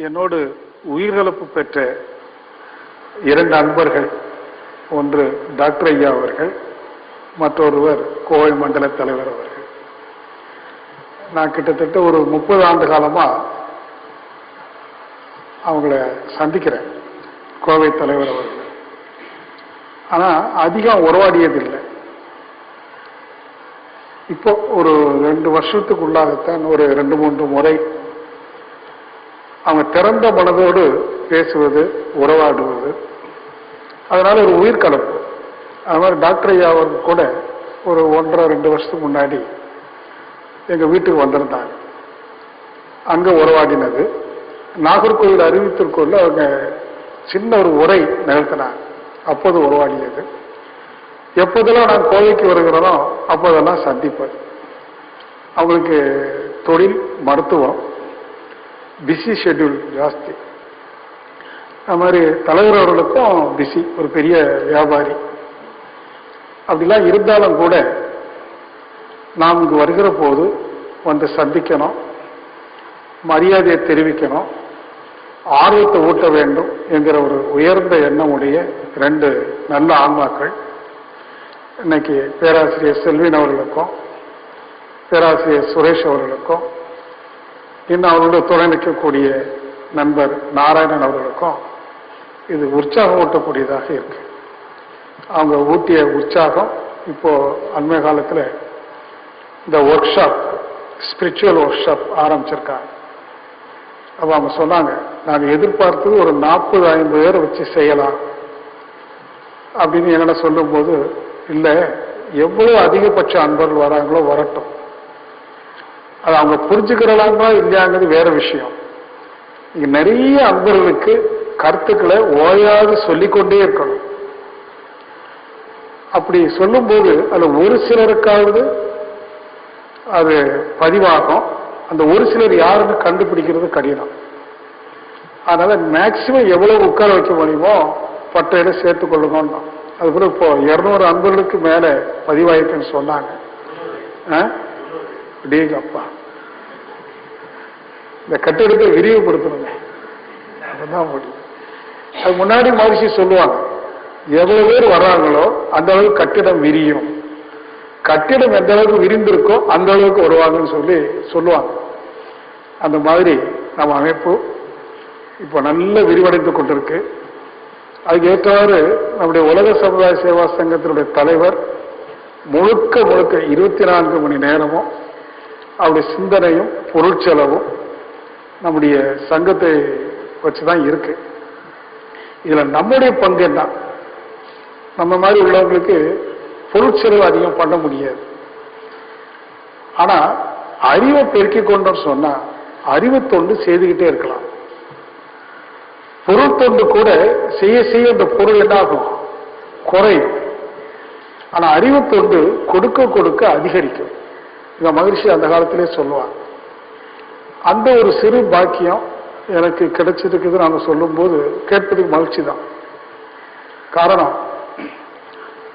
என்னோடு உயிரிழப்பு பெற்ற இரண்டு அன்பர்கள், ஒன்று டாக்டர் ஐயா அவர்கள், மற்றொருவர் கோவை மண்டல தலைவர் அவர்கள். நான் கிட்டத்தட்ட ஒரு 30 ஆண்டு காலமா அவங்கள சந்திக்கிறேன், கோவை தலைவர் அவர்கள். ஆனா அதிகம் உறவாடியதில்லை. இப்போ ஒரு 2 வருஷத்துக்குள்ளாகத்தான் ஒரு 2-3 முறை அவங்க திறந்த மனதோடு பேசுவது, உறவாடுவது, அதனால ஒரு உயிர் கலப்பு. அது மாதிரி டாக்டர் ஐயா அவர்கள் கூட ஒரு 1.5-2 வருஷத்துக்கு முன்னாடி எங்க வீட்டுக்கு வந்திருந்தாங்க. அங்க உறவாடினது. நாகர்கோவில் அறிவித்திற்குள்ள அவங்க சின்ன ஒரு உரை நிகழ்த்தினாங்க, அப்போது உறவாடியது. எப்போதெல்லாம் நான் கோவைக்கு வருகிறேனோ அப்போதெல்லாம் சந்திப்பேன். அவங்களுக்கு தொழில் மருத்துவம், பிஸி ஷெட்யூல் ஜாஸ்தி. அது மாதிரி தலைவர் அவர்களுக்கும் பிஸி, ஒரு பெரிய வியாபாரி. அப்படிலாம் இருந்தாலும் கூட நாம் இங்கு வருகிற போது வந்து சந்திக்கணும், மரியாதையை தெரிவிக்கணும், ஆர்வத்தை ஊட்ட வேண்டும் என்கிற ஒரு உயர்ந்த எண்ணம் உடைய 2 நல்ல ஆன்மாக்கள் இன்னைக்கு பேராசிரியர் செல்வின் அவர்களுக்கும் பேராசிரியர் சுரேஷ் அவர்களுக்கும் இன்னும் அவர்களோட துணை நிற்கக்கூடிய நண்பர் நாராயணன் அவர்களுக்கும் இது உற்சாகம் ஊட்டக்கூடியதாக இருக்கு. அவங்க ஊட்டிய உற்சாகம் இப்போ அண்மை காலத்தில் இந்த work shop, spiritual work shop ஆரம்பிச்சிருக்காங்க. அப்போ அவங்க சொன்னாங்க, நாங்கள் எதிர்பார்த்தது ஒரு 40-50 பேரை வச்சு செய்யலாம் அப்படின்னு என்கிட்ட சொல்லும்போது, இல்லை, எவ்வளவு அதிகபட்ச அன்பர்கள் வராங்களோ வரட்டும், அது அவங்க புரிஞ்சுக்கிறலாங்களா இல்லையாங்கிறது வேற விஷயம். இங்க நிறைய அன்பர்களுக்கு கருத்துக்களை ஓயாது சொல்லிக்கொண்டே இருக்கணும். அப்படி சொல்லும்போது அதுல ஒரு சிலருக்காவது அது பதிவாகும். அந்த ஒரு சிலர் யாருன்னு கண்டுபிடிக்கிறது கடினம். அதனால மேக்சிமம் எவ்வளவு உட்கார வைக்க முடியுமோ பட்டையில சேர்த்துக் கொள்ளுங்க. அதுபோல இப்போ 200 அன்பர்களுக்கு மேல பதிவாயிருக்குன்னு சொன்னாங்க. அப்பா, இந்த கட்டிடத்தை விரிவுபடுத்தணுங்க, அப்பதான் முடியும். அது முன்னாடி மகிழ்ச்சி சொல்லுவாங்க, எவ்வளவு பேர் வர்றாங்களோ அந்த அளவுக்கு கட்டிடம் விரியும், கட்டிடம் எந்த அளவுக்கு விரிந்திருக்கோ அந்த அளவுக்கு வருவாங்கன்னு சொல்லுவாங்க. அந்த மாதிரி நம்ம அமைப்பு இப்போ நல்ல விரிவடைந்து கொண்டிருக்கு. அதுக்கு ஏற்றவாறு நம்முடைய உலக சமுதாய சேவா சங்கத்தினுடைய தலைவர் முழுக்க 24 மணி நேரமும் அவருடைய சிந்தனையும் பொருட்செலவும் நம்முடைய சங்கத்தை வச்சுதான் இருக்கு. இதுல நம்முடைய பங்கு என்ன? நம்ம மாதிரி உள்ளவங்களுக்கு பொருட்செலவு அதிகம் பண்ண முடியாது. ஆனா அறிவை பெருக்கிக் கொண்டோம்னு சொன்னா அறிவு தொண்டு செய்துகிட்டே இருக்கலாம். பொருள் தொண்டு கூட செய்ய செய்ய இந்த பொருள் என்ன ஆகும்? குறையும். ஆனா அறிவு தொண்டு கொடுக்க கொடுக்க அதிகரிக்கும். இந்த மகிழ்ச்சி அந்த காலத்திலே சொல்லுவாங்க. அந்த ஒரு சிறு பாக்கியம் எனக்கு கிடைச்சிருக்குது நாங்க சொல்லும் போது கேட்பதுக்கு மகிழ்ச்சி தான். காரணம்,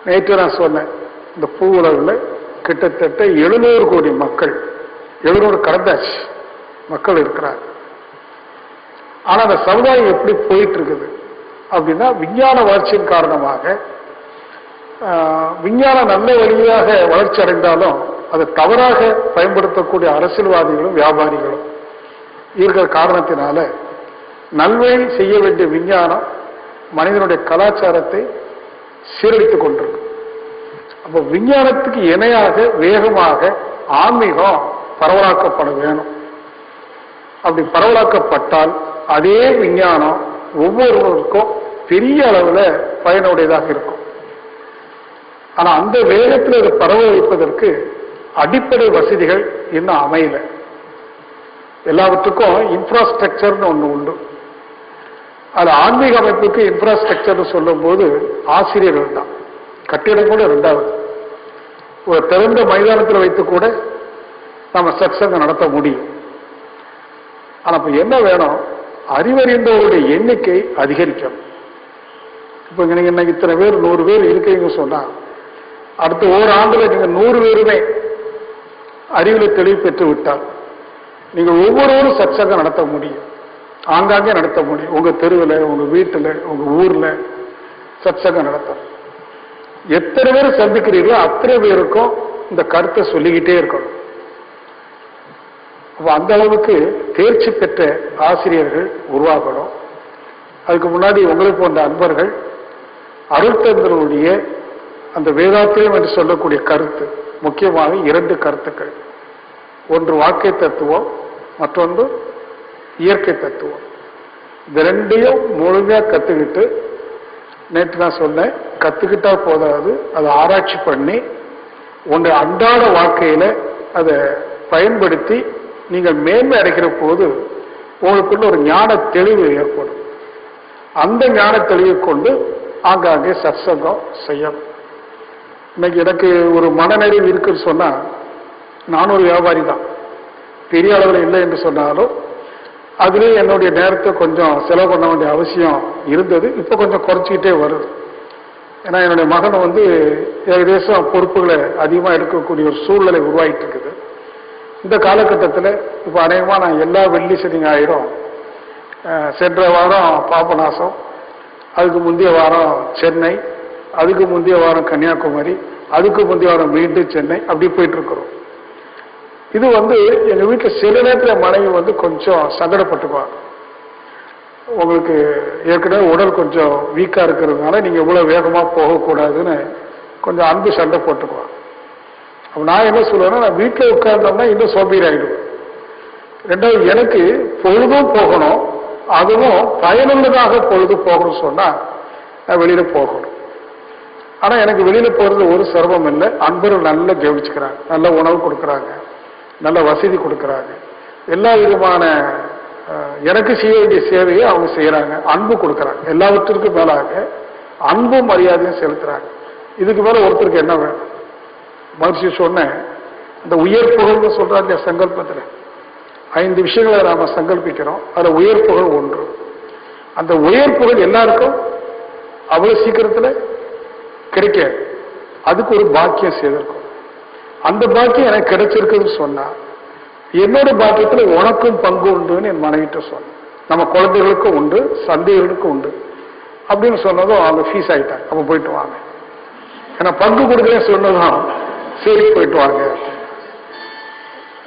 நேற்று நான் சொன்னேன், இந்த பூ உலகில் கிட்டத்தட்ட 700 கோடி மக்கள், 700 கடந்தாச்சு மக்கள் இருக்கிறாங்க. ஆனா அந்த சமுதாயம் எப்படி போயிட்டு இருக்குது அப்படின்னா, விஞ்ஞான வளர்ச்சியின் காரணமாக விஞ்ஞானம் நல்ல வழியாக வளர்ச்சி அடைந்தாலும் அதை தவறாக பயன்படுத்தக்கூடிய அரசியல்வாதிகளும் வியாபாரிகளும் இருக்கிற காரணத்தினால நல்வழி செய்ய வேண்டிய விஞ்ஞானம் மனிதனுடைய கலாச்சாரத்தை சீரழித்துக் கொண்டிருக்கு. அப்போ விஞ்ஞானத்துக்கு இணையாக வேகமாக ஆன்மீகம் பரவலாக்கப்பட வேணும். அப்படி பரவலாக்கப்பட்டால் அதே விஞ்ஞானம் ஒவ்வொருவருக்கும் பெரிய அளவில் பயனுடையதாக இருக்கும். ஆனா அந்த வேகத்தில் அதை பரவ வைப்பதற்கு அடிப்படை வசதிகள் இன்னும் அமையல. எல்லாவற்றுக்கும் இன்ஃப்ராஸ்ட்ரக்சர்னு ஒன்று உண்டு. அது ஆன்மீக அமைப்புக்கு இன்ஃப்ராஸ்ட்ரக்சர்னு சொல்லும் போது ஆசிரியர்கள் தான், கட்டிடம் கூட 2வது. ஒரு திறந்த மைதானத்தில் வைத்து கூட நம்ம சத்சங்கம் நடத்த முடியும். ஆனா இப்ப என்ன வேணும்? அறிவறிந்தவருடைய எண்ணிக்கை அதிகரிக்கணும். இப்ப நீங்க இன்னைக்கு இத்தனை பேர் 100 பேர் இருக்கீங்க சொன்னா, அடுத்த ஓராண்டுல நீங்க 100 பேருமே அறிவுல தெளிவு பெற்று விட்டால் நீங்கள் ஒவ்வொருவரும் சத்சங்கம் நடத்த முடியும். ஆங்காங்கே நடத்த முடியும். உங்க தெருவில், உங்க வீட்டில், உங்க ஊர்ல சத்சங்கம் நடத்தும். எத்தனை பேர் சந்திக்கிறீர்களோ அத்தனை பேருக்கும் இந்த கருத்தை சொல்லிக்கிட்டே இருக்கணும். அந்த அளவுக்கு தேர்ச்சி பெற்ற ஆசிரியர்கள் உருவாகணும். அதுக்கு முன்னாடி உங்களை போன்ற அன்பர்கள் அருட்தந்தருடைய அந்த வேதாத்தியம் என்று சொல்லக்கூடிய கருத்து, முக்கியமாக 2 கருத்துக்கள். ஒன்று வாழ்க்கை தத்துவம், மற்றொன்று இயற்கை தத்துவம். இந்த 2ஐயும் முழுமையா கத்துக்கிட்டு, நேற்று நான் சொன்னேன், கத்துக்கிட்டா போதாது, அதை ஆராய்ச்சி பண்ணி உங்க அன்றாட வாழ்க்கையில அதை பயன்படுத்தி நீங்கள் மேன்மை அடைக்கிற போது உங்களுக்குள்ள ஒரு ஞான தெளிவு ஏற்படும். அந்த ஞான தெளிவை கொண்டு ஆங்காங்கே சத்சங்கம் செய்யணும். இன்னைக்கு எனக்கு ஒரு மனநிறைவு இருக்குன்னு சொன்னா, நான் ஒரு வியாபாரி தான், பெரிய அளவில் இல்லை என்று சொன்னாலும் அதுலேயே என்னுடைய நேரத்தை கொஞ்சம் செலவு பண்ண வேண்டிய அவசியம் இருந்தது. இப்போ கொஞ்சம் குறைச்சிக்கிட்டே வருது. ஏன்னா என்னுடைய மகனை ஏகதேசம் பொறுப்புகளை அதிகமாக எடுக்கக்கூடிய ஒரு சூழ்நிலை உருவாகிட்டு இருக்குது. இந்த காலகட்டத்தில் இப்போ அநேகமாக நான் எல்லா வெள்ளி சனி ஞாயிறும், சென்ற வாரம் பாபநாசம், அதுக்கு முந்தைய வாரம் சென்னை, அதுக்கு முந்தைய வாரம் கன்னியாகுமரி, அதுக்கு முந்தைய வாரம் மீண்டும் சென்னை, அப்படி போயிட்டு இருக்கிறோம். இது எங்க வீட்டில் சில நேரத்தில் மனைவி கொஞ்சம் சங்கடப்பட்டுக்குவாங்க. உங்களுக்கு ஏற்கனவே உடல் கொஞ்சம் வீக்கா இருக்கிறதுனால நீங்க இவ்வளவு வேகமா போகக்கூடாதுன்னு கொஞ்சம் அன்பு சண்டை போட்டுக்குவாங்க. அப்ப நான் என்ன சொல்லுவேன்னா, நான் வீட்டில் உட்கார்ந்தோம்னா இன்னும் சோம்பேறி ஆகிடுவேன். 2வது, எனக்கு பொழுதும் போகணும், அதுவும் பயனுள்ளதாக பொழுது போகணும்னு சொன்னா நான் வெளியில போகணும். ஆனா எனக்கு வெளியில போறது ஒரு சிரமம் இல்லை. அன்பர்கள் நல்லா கவனிச்சுக்கிறாங்க, நல்ல உணவு கொடுக்குறாங்க, நல்ல வசதி கொடுக்குறாங்க, எல்லா விதமான எனக்கு செய்ய வேண்டிய சேவையை அவங்க செய்யறாங்க, அன்பு கொடுக்குறாங்க. எல்லாவற்றிற்கும் மேலாக அன்பும் மரியாதையும் செலுத்துறாங்க. இதுக்கு மேல ஒருத்தருக்கு என்ன வேணும்? மகிழ்ச்சி சொன்ன அந்த உயர் புகழ்னு சொல்றாங்க சங்கல்பத்தில் 5 விஷயங்களை நாம சங்கல்பிக்கிறோம். அதுல உயர் புகழ் ஒன்று. அந்த உயர் புகழ் எல்லாருக்கும் அவ்வளவு சீக்கிரத்துல கிடைக்காது. அதுக்கு ஒரு பாக்கியம் செய்திருக்கும். அந்த பாக்கியம் எனக்கு கிடைச்சிருக்குன்னு சொன்னா, என்னோட பாக்கியத்துல உனக்கும் பங்கு உண்டுன்னு என் மனைவிட்ட சொன்னேன். நம்ம குழந்தைகளுக்கும் உண்டு, சந்தைகளுக்கும் உண்டு அப்படின்னு சொன்னதும் அவங்க ஃபீஸ் ஆயிட்டாங்க. அப்ப போயிட்டு வாங்க, ஏன்னா பங்கு கொடுக்குறேன்னு சொன்னதும் சரி போயிட்டு வாங்க.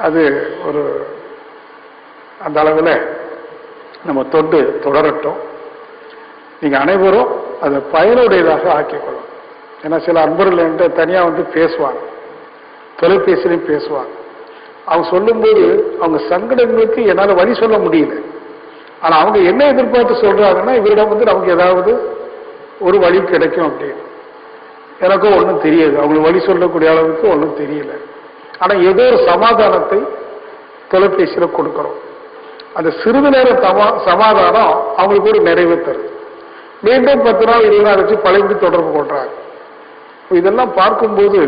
அது ஒரு அந்த அளவில் நம்ம தொண்டு தொடரட்டும். நீங்க அனைவரும் அதை பயனுடையதாக ஆக்கிக்கொள்ளும். ஏன்னா சில அன்பர்கள் என்கிட்ட தனியா பேசுவாங்க, தொலைபேசிலையும் பேசுவாங்க. அவங்க சொல்லும்போது அவங்க சங்கடங்களுக்கு என்னால் வழி சொல்ல முடியல. ஆனா அவங்க என்ன எதிர்பார்த்து சொல்றாங்கன்னா, இவரிடம் நமக்கு ஏதாவது ஒரு வழி கிடைக்கும் அப்படின்னு. எனக்கும் ஒன்றும் தெரியாது, அவங்களுக்கு வழி சொல்லக்கூடிய அளவுக்கு ஒன்றும் தெரியல. ஆனா ஏதோ ஒரு சமாதானத்தை தொலைபேசியில கொடுக்கிறோம். அந்த சிறிது நேர சமாதானம் அவங்களுக்கு ஒரு நிறைவு தருது. மீண்டும் 10 நாள் 20 நாள் வச்சு பழையபடி தொடர்பு கொள்றாங்க. இதெல்லாம் பார்க்கும்போது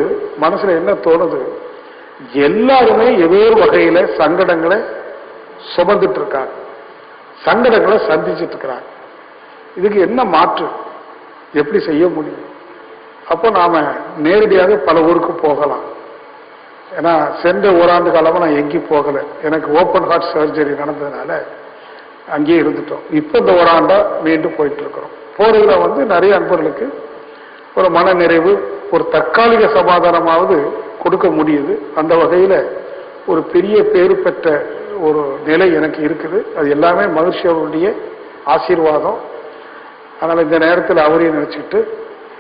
மனசுல என்ன தோணுது? எல்லாருமே ஏதோ ஒரு வகையில சங்கடங்களை சுமந்துட்டு இருக்காங்க, சங்கடங்களை சந்திச்சுட்டு இருக்கிறாங்க. இதுக்கு என்ன மாற்று, எப்படி செய்ய முடியும்? அப்போ நாம நேரடியாக பல ஊருக்கு போகலாம். ஏன்னா சென்ற ஓராண்டு காலமா நான் எங்கேயும் போகல. எனக்கு ஓப்பன் ஹார்ட் சர்ஜரி நடந்ததுனால அங்கேயே இருந்துட்டோம். இப்போ இந்த ஓராண்டா மீண்டும் போயிட்டு இருக்கிறோம். போறதுல நிறைய அன்பர்களுக்கு ஒரு மன நிறைவு, ஒரு தற்காலிக சமாதானமாவது கொடுக்க முடியுது. அந்த வகையில ஒரு பெரிய பேறு பெற்ற ஒரு நிலை எனக்கு இருக்குது. அது எல்லாமே மகிழ்ச்சி அவருடைய ஆசீர்வாதம். அதனால இந்த நேரத்தில் அவரையும் நினைச்சிட்டு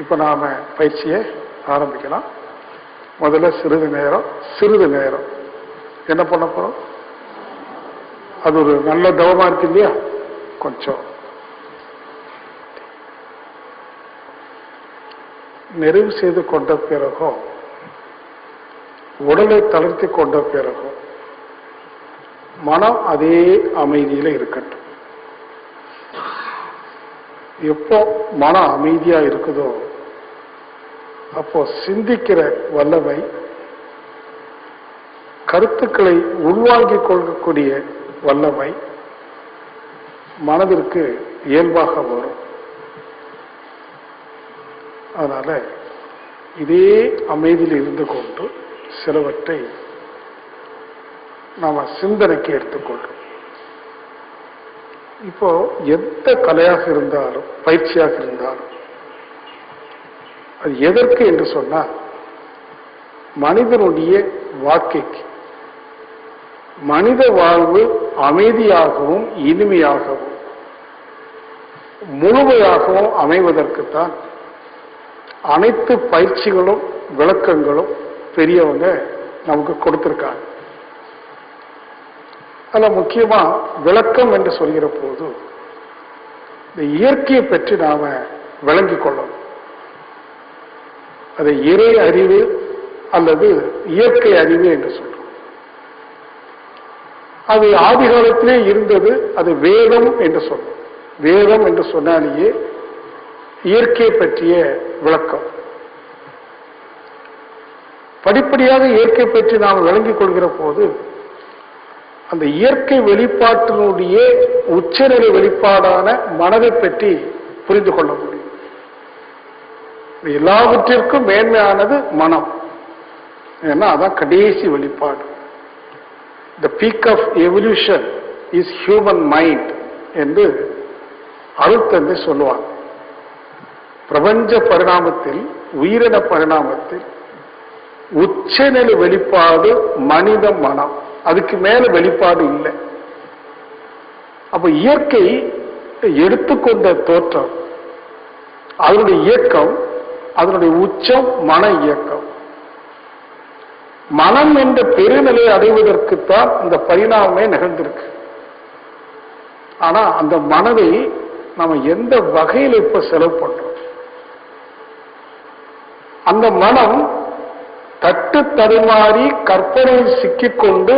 இப்ப நாம பயிற்சியை ஆரம்பிக்கலாம். முதல்ல சிறிது நேரம் என்ன பண்ண போறோம்? அது ஒரு நல்ல தவமா இருக்கு இல்லையா? கொஞ்சம் நிறைவு செய்து கொண்ட பிறகும், உடலை தளர்த்தி கொண்ட பிறகும் மனம் அதே அமைதியில இருக்கட்டும். எப்போ மனம் அமைதியா இருக்குதோ அப்போ சிந்திக்கிற வல்லமை, கருத்துக்களை உள்வாங்கிக் கொள்ளக்கூடிய வல்லமை மனதிற்கு இயல்பாக வரும். அதனால இதே அமைதியில் இருந்து கொண்டு சிலவற்றை நாம சிந்தனைக்கு எடுத்துக்கொள்றோம். இப்போ எந்த கலையாக இருந்தாலும் பயிற்சியாக இருந்தாலும் அது எதற்கு என்று சொன்னால் மனிதனுடைய வாழ்க்கைக்கு மனித வாழ்வு அமைதியாகவும் இனிமையாகவும் முழுமையாகவும் அமைவதற்குத்தான் அனைத்து பயிற்சிகளும் விளக்கங்களும் பெரியவங்க நமக்கு கொடுத்திருக்காங்க. அதில் முக்கியமா விளக்கம் என்று சொல்கிற போது இந்த இயற்கையை பற்றி நாம விளங்கிக் கொள்ளணும். அதை இறை அறிவு அல்லது இயற்கை அறிவு என்று சொல்றோம். அது ஆதி காலத்திலே இருந்தது. அது வேதம் என்று சொல்றோம். வேதம் என்று சொன்னாலேயே இயற்கையை பற்றிய விளக்கம். படிப்படியாக இயற்கை பற்றி நாம் விளங்கிக் கொள்கிற போது அந்த இயற்கை வெளிப்பாட்டினுடைய உச்சநிலை வெளிப்பாடான மனதை பற்றி புரிந்து கொள்ள முடியும். எல்லாவற்றிற்கும் மேன்மையானது மனம். ஏன்னா அதான் கடைசி வெளிப்பாடு. The peak of evolution is human mind என்று அருட்தந்தை சொல்லுவாங்க. பிரபஞ்ச பரிணாமத்தில் உயிரின பரிணாமத்தில் உச்சநிலை வெளிப்பாடு மனித மனம். அதுக்கு மேல வெளிப்பாடு இல்லை. அப்ப இயற்கை எடுத்துக்கொண்ட தோற்றம், அதனுடைய இயக்கம், அதனுடைய உச்சம் மன இயக்கம். மனம் என்ற பெருநிலை அடைவதற்குத்தான் இந்த பரிணாமமே நிகழ்ந்திருக்கு. ஆனா அந்த மனதை நாம எந்த வகையில் இப்ப செலவு பண்றோம்? அந்த மனம் தட்டு தடுமாறி கற்பனையில் சிக்கிக்கொண்டு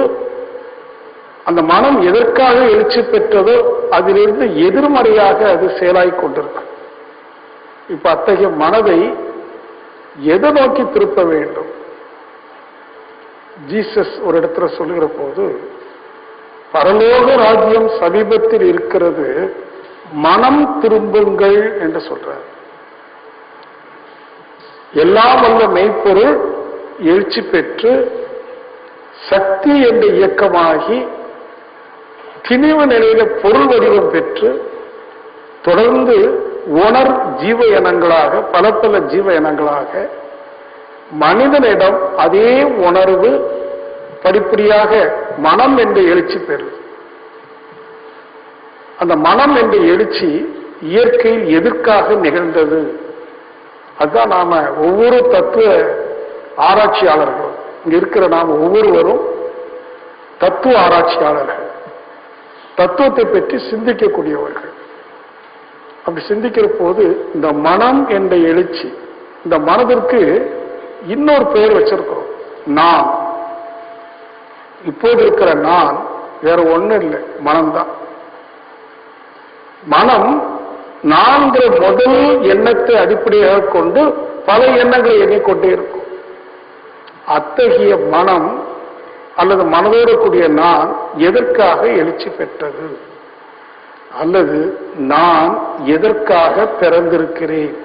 அந்த மனம் எதற்காக எழுச்சி பெற்றதோ அதிலிருந்து எதிர்மறையாக அது செயலாய் கொண்டிருக்கு. இப்ப அத்தகைய மனதை எதை நோக்கி திருப்ப வேண்டும்? ஜீசஸ் ஒரு இடத்துல சொல்லுகிற போது பரலோக ராஜ்யம் சமீபத்தில் இருக்கிறது, மனம் திரும்புங்கள் என்று சொல்றார். எல்லாம் வல்ல மெய்ப்பொருள் எழுச்சி பெற்று சக்தி என்ற இயக்கமாகி திணிவு நிலையில பொருள் வடிவம் பெற்று தொடர்ந்து உணர் ஜீவ இனங்களாக பல பல ஜீவ இனங்களாக மனிதனிடம் அதே உணர்வு படிப்படியாக மனம் என்ற எழுச்சி பெறும். அந்த மனம் என்ற எழுச்சி இயற்கையில் எதற்காக நிகழ்ந்தது? அதுதான் நாம ஒவ்வொரு தத்துவ ஆராய்ச்சியாளர்களும் இங்க இருக்கிற நாம ஒவ்வொருவரும் தத்துவ ஆராய்ச்சியாளர்கள், தத்துவத்தை பற்றி சிந்திக்கக்கூடியவர்கள். அப்படி சிந்திக்கிற போது இந்த மனம் என்ற எழுச்சி, இந்த மனதிற்கு இன்னொரு பெயர் வச்சிருக்கிறோம், நான். இப்போது இருக்கிற நான் வேற ஒண்ணு இல்லை, மனம்தான். மனம் நான்கிற முதல் எண்ணத்தை அடிப்படையாக கொண்டு பல எண்ணங்களை எண்ணிக்கொண்டே இருக்கும். அத்தகைய மனம் அல்லது மனதோடு கூடிய நான் எதற்காக எழுச்சி பெற்றது? அல்லது நான் எதற்காக பிறந்திருக்கிறேன்?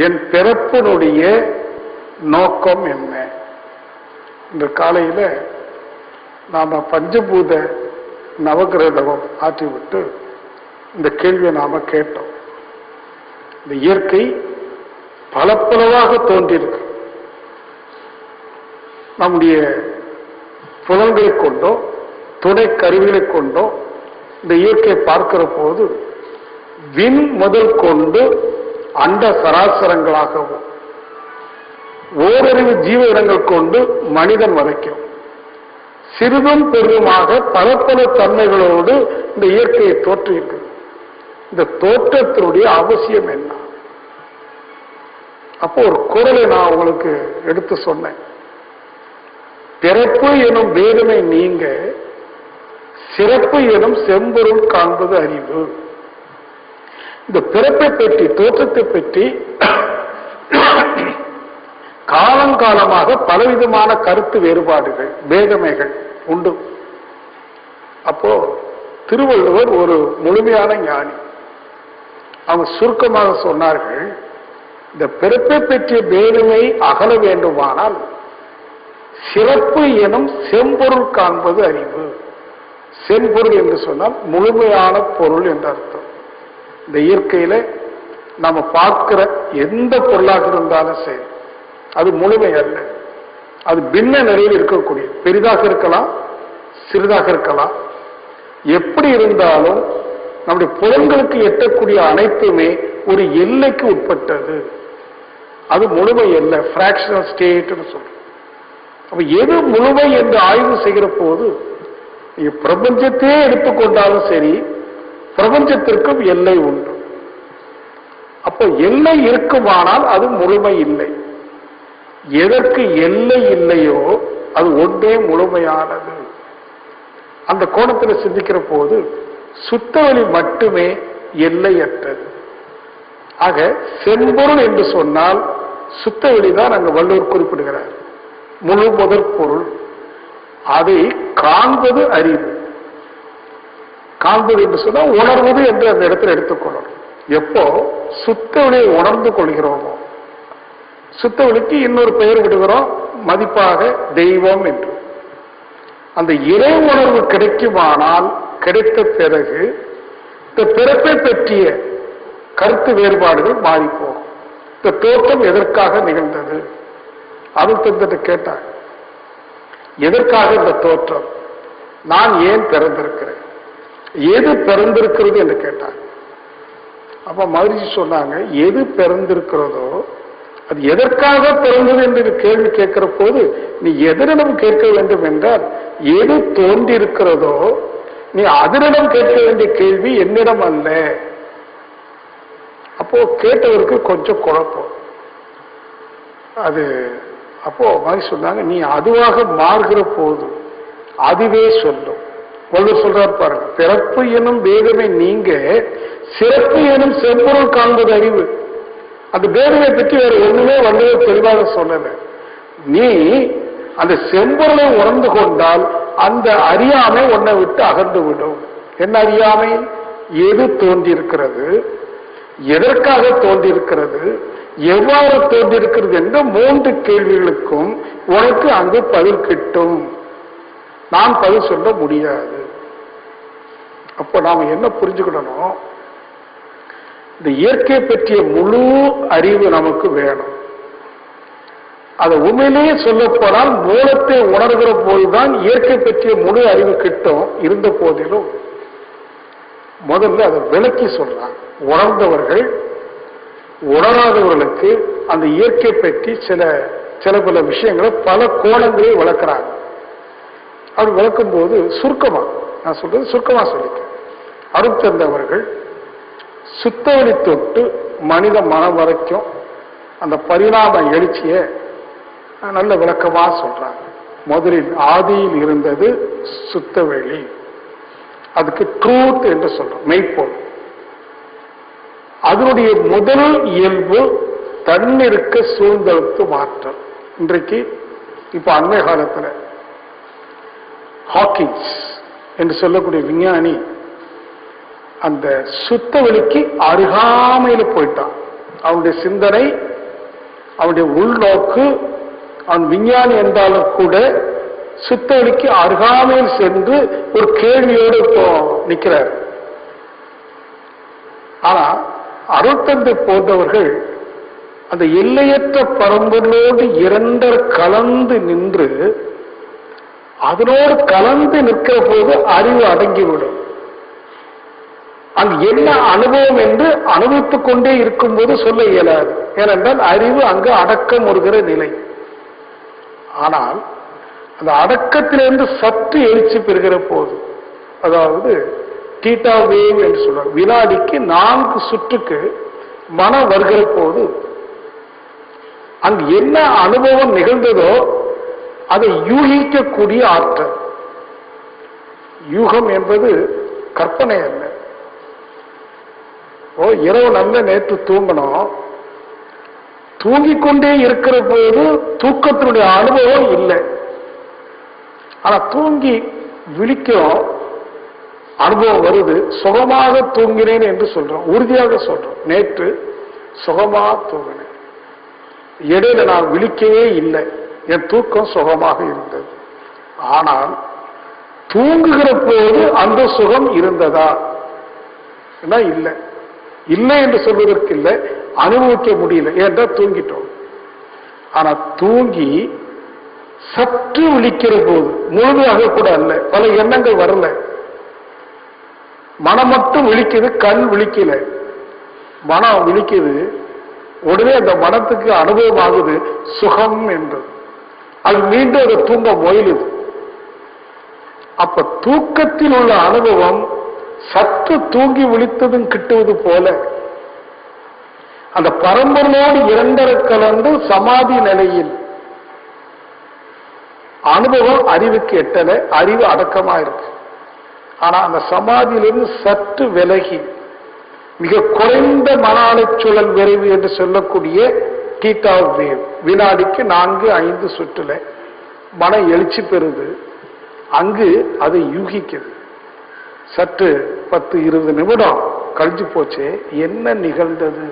என் பிறப்பினுடைய நோக்கம் என்ன? இந்த காலையில நாம பஞ்சபூத நவகிரதவம் ஆற்றிவிட்டு இந்த கேள்வியை நாம கேட்டோம். இந்த இயற்கை பல பலவாக தோன்றியிருக்கு. நம்முடைய புலன்களை கொண்டோ துணை கருவிகளை கொண்டோ இந்த இயற்கையை பார்க்கிற போது விண் முதல் கொண்டு அண்ட சராசரங்களாகவும் ஓரறிவு ஜீவ இனங்கள் கொண்டு மனிதன் வரைக்கும் சிறிதும் பெரிதுமாக பல பல தன்மைகளோடு இந்த இயற்கையை தோற்றியிருக்கு. இந்த தோற்றத்தினுடைய அவசியம் என்ன? அப்போ ஒரு குறளை நான் உங்களுக்கு எடுத்து சொன்னேன். பிறப்பு எனும் வேதனை நீங்க சிறப்பு எனும் செம்பொருள் காண்பது அறிவு. இந்த பிறப்பை பற்றி தோற்றத்தை பற்றி காலங்காலமாக பலவிதமான கருத்து வேறுபாடுகள் வேதமைகள் உண்டு. அப்போ திருவள்ளுவர் ஒரு முழுமையான ஞானி. அவங்க சுருக்கமாக சொன்னார்கள், இந்த பிறப்பை பற்றிய வேதமை அகல வேண்டுமானால் சிறப்பு எனும் செம்பொருள் காண்பது அறிவு. செம்பொருள் என்று சொன்னால் முழுமையான பொருள் என்ற அர்த்தம். இந்த இயற்கையில நம்ம பார்க்கிற எந்த பொருளாக இருந்தாலும் சரி, அது முழுமை அல்ல. அது பின்ன நிலையில் இருக்கக்கூடிய, பெரிதாக இருக்கலாம், சிறிதாக இருக்கலாம். எப்படி இருந்தாலும் நம்முடைய புலன்களுக்கு எட்டக்கூடிய அனைத்துமே ஒரு எல்லைக்கு உட்பட்டது. அது முழுமை அல்ல, பிராக்ஷனல் ஸ்டேட்னு சொல்றோம். அப்ப எது முழுமை என்று ஆய்வு செய்கிற போது, நீங்க பிரபஞ்சத்தையே எடுத்துக்கொண்டாலும் சரி, பிரபஞ்சத்திற்கும் எல்லை உண்டு. அப்ப எல்லை இருக்குமானால் அது முழுமை இல்லை. எதற்கு எல்லை இல்லையோ அது ஒன்றே முழுமையானது. அந்த கோணத்தில் சிந்திக்கிற போது சுத்தவெளி மட்டுமே எல்லையற்றது. ஆக செம்பொருள் என்று சொன்னால் சுத்தவெளிதான் அங்கு வள்ளுவர் குறிப்பிடுகிறார். முழு முதற் பொருள். அதை காண்பது அறிவு. காண்பது என்று சொன்னால் உணர்வது என்று அந்த இடத்துல எடுத்துக்கொள்ளணும். எப்போ சுத்தவெளியை உணர்ந்து கொள்கிறோமோ, சுத்தவெளிக்கு இன்னொரு பெயர் விடுகிறோம் மதிப்பாக தெய்வம் என்று. அந்த இறை உணர்வு கிடைக்குமானால், கிடைத்த பிறகு இந்த பிறப்பை பற்றிய கருத்து வேறுபாடுகள் மாறி போகும். இந்த தோற்றம் எதற்காக நிகழ்ந்தது? அது தந்துட்டு கேட்டார், எதற்காக இந்த தோற்றம்? நான் ஏன் பிறந்திருக்கிறேன்? எது பிறந்திருக்கிறது என்று கேட்டார். அப்ப மகிழ்ச்சி சொன்னாங்க, எது பிறந்திருக்கிறதோ அது எதற்காக பிறந்தது என்று கேள்வி கேட்கிற போது நீ எதனிடம் கேட்க வேண்டும் என்றால், எது தோன்றிருக்கிறதோ நீ அதனிடம் கேட்க வேண்டிய கேள்வி என்னிடம் அல்ல. அப்போ கேட்டவருக்கு கொஞ்சம் குழப்பம். அது அப்போ மாதிரி சொன்னாங்க, நீ அதுவாக மாறுகிற போது அதுவே சொல்லும். வள்ளுவர் சொல்றார் பாருங்க, பிறப்பு எனும் வேதமை நீங்க சிறப்பு எனும் செம்பொருள் காண்பது அறிவு. அந்த வேதனை பற்றி வேற ஒண்ணுமே வள்ளுவர் தெளிவாக சொல்லல. நீ அந்த செம்பொருளை உணர்ந்து கொண்டால் அந்த அறியாமை உன்னை விட்டு அகன்று விடும். என்ன அறியாமை? எது தோன்றியிருக்கிறது, எதற்காக தோன்றியிருக்கிறது, எவ்வாறு தோன்றியிருக்கிறது என்ற 3 கேள்விகளுக்கும் உனக்கு அங்கு பதில் கிட்டும். நான் பதில் சொல்ல முடியாது. அப்போ நாம என்ன புரிஞ்சுக்கிடணும்? இந்த இயற்கை பற்றிய முழு அறிவு நமக்கு வேணும். அதை உண்மையிலேயே சொல்லப்போனால் மூலத்தை உணர்கிற போதுதான் இயற்கை பற்றிய முழு அறிவு கிட்டும். இருந்த போதிலும் முதல்ல அதை விளக்கி சொல்றாங்க. உணர்ந்தவர்கள் உணராதவர்களுக்கு அந்த இயற்கை பற்றி சில பல விஷயங்களை பல கோணங்களில் விளக்குறாங்க. அப்படி விளக்கும் போது சுருக்கமா, நான் சொல்றது சுருக்கமா சொல்லிட்டேன். அருட்தந்தவர்கள் சுத்தவெளி தொட்டு மனித மனம் வரைக்கும் அந்த பரிணாம எழுச்சியை நல்ல விளக்கமா சொல்றாங்க. முதலில் ஆதியில் இருந்தது சுத்தவெளி, அதுக்கு ட்ரூத் என்று சொல்றோம், மெய்ப்பொருள். அதனுடைய முதல் இயல்பு தன்னிருக்க சூழ்ந்தெழுத்து மாற்றம். இன்றைக்கு இப்ப அண்மை காலத்தில் ஹாக்கின்ஸ் என்று சொல்லக்கூடிய விஞ்ஞானி அந்த சுத்தவெளிக்கு அருகாமையில் போயிட்டான். அவனுடைய சிந்தனை, அவனுடைய உள்நோக்கு, அவன் விஞ்ஞானி என்றாலும் கூட சுத்தவெளிக்கு அருகாமையில் சென்று ஒரு கேள்வியோடு இப்போ நிற்கிறார். ஆனா அருட்தந்தை போன்றவர்கள் அந்த எல்லையற்ற பரம்பொருளோடு இரண்டர் கலந்து நின்று அதனோடு கலந்து நிற்கிற போது அறிவு அடங்கிவிடும். அங்கு என்ன அனுபவம் என்று அனுபவித்துக் கொண்டே இருக்கும்போது சொல்ல இயலாது. ஏனென்றால் அறிவு அங்கு அடக்கம் வருகிற நிலை. ஆனால் அந்த அடக்கத்திலிருந்து சற்று எழுச்சி பெறுகிற போது, அதாவது தீட்டா வேவ் என்று சொல்றாங்க, வினாடிக்கு 4 சுற்றுக்கு மனம் வருகிற போது அங்கு என்ன அனுபவம் நிகழ்ந்ததோ அதை யூகிக்கக்கூடிய ஆற்றல். யூகம் என்பது கற்பனை அல்ல. இரவு நல்ல நேற்று தூங்கணும், தூங்கிக் கொண்டே இருக்கிற போது தூக்கத்தினுடைய அனுபவம் இல்லை. ஆனா தூங்கி விழிக்கிறோம், அனுபவம் வருது, சுகமாக தூங்கினேன் என்று சொல்றோம், உறுதியாக சொல்றோம். நேற்று சுகமாக தூங்கினேன், இடையில நான் விழிக்கவே இல்லை, என் தூக்கம் சுகமாக இருந்தது. ஆனால் தூங்குகிற போது அந்த சுகம் இருந்ததா? இல்லை. இல்லை என்று சொல்வதற்கு இல்லை, அனுபவிக்க முடியல, ஏன்னா தூங்கிட்டோம். ஆனா தூங்கி சற்று விழிக்கிற போது, முழுமையாக கூட அல்ல, பல எண்ணங்கள் வரல, மனம் மட்டும் விழிக்குது, கண் விழிக்கல, மனம் விழிக்குது. உடனே அந்த மனத்துக்கு அனுபவம் ஆகுது சுகம் என்று. அது மீண்டும் அதை தூங்க முயலுது. அப்ப தூக்கத்தில் உள்ள அனுபவம் சற்று தூங்கி விழித்ததும் கிட்டுவது போல அந்த பரம்பொருளோடு இரண்டரை கலந்து சமாதி நிலையில் அனுபவம் அறிவுக்கு எட்டல, அறிவு அடக்கமா இருக்கு. ஆனா அந்த சமாதியிலிருந்து சற்று விலகி மிக குறைந்த மன அலைச்சூழல் விரைவு என்று சொல்லக்கூடிய தீட்டா வேவ் வினாடிக்கு 4-5 சுற்றுல மன எழுச்சி பெறுது. அங்கு அதை யூகிக்குது. சற்று 10-20 நிமிடம் கழிஞ்சு போச்சு, என்ன நிகழ்ந்தது?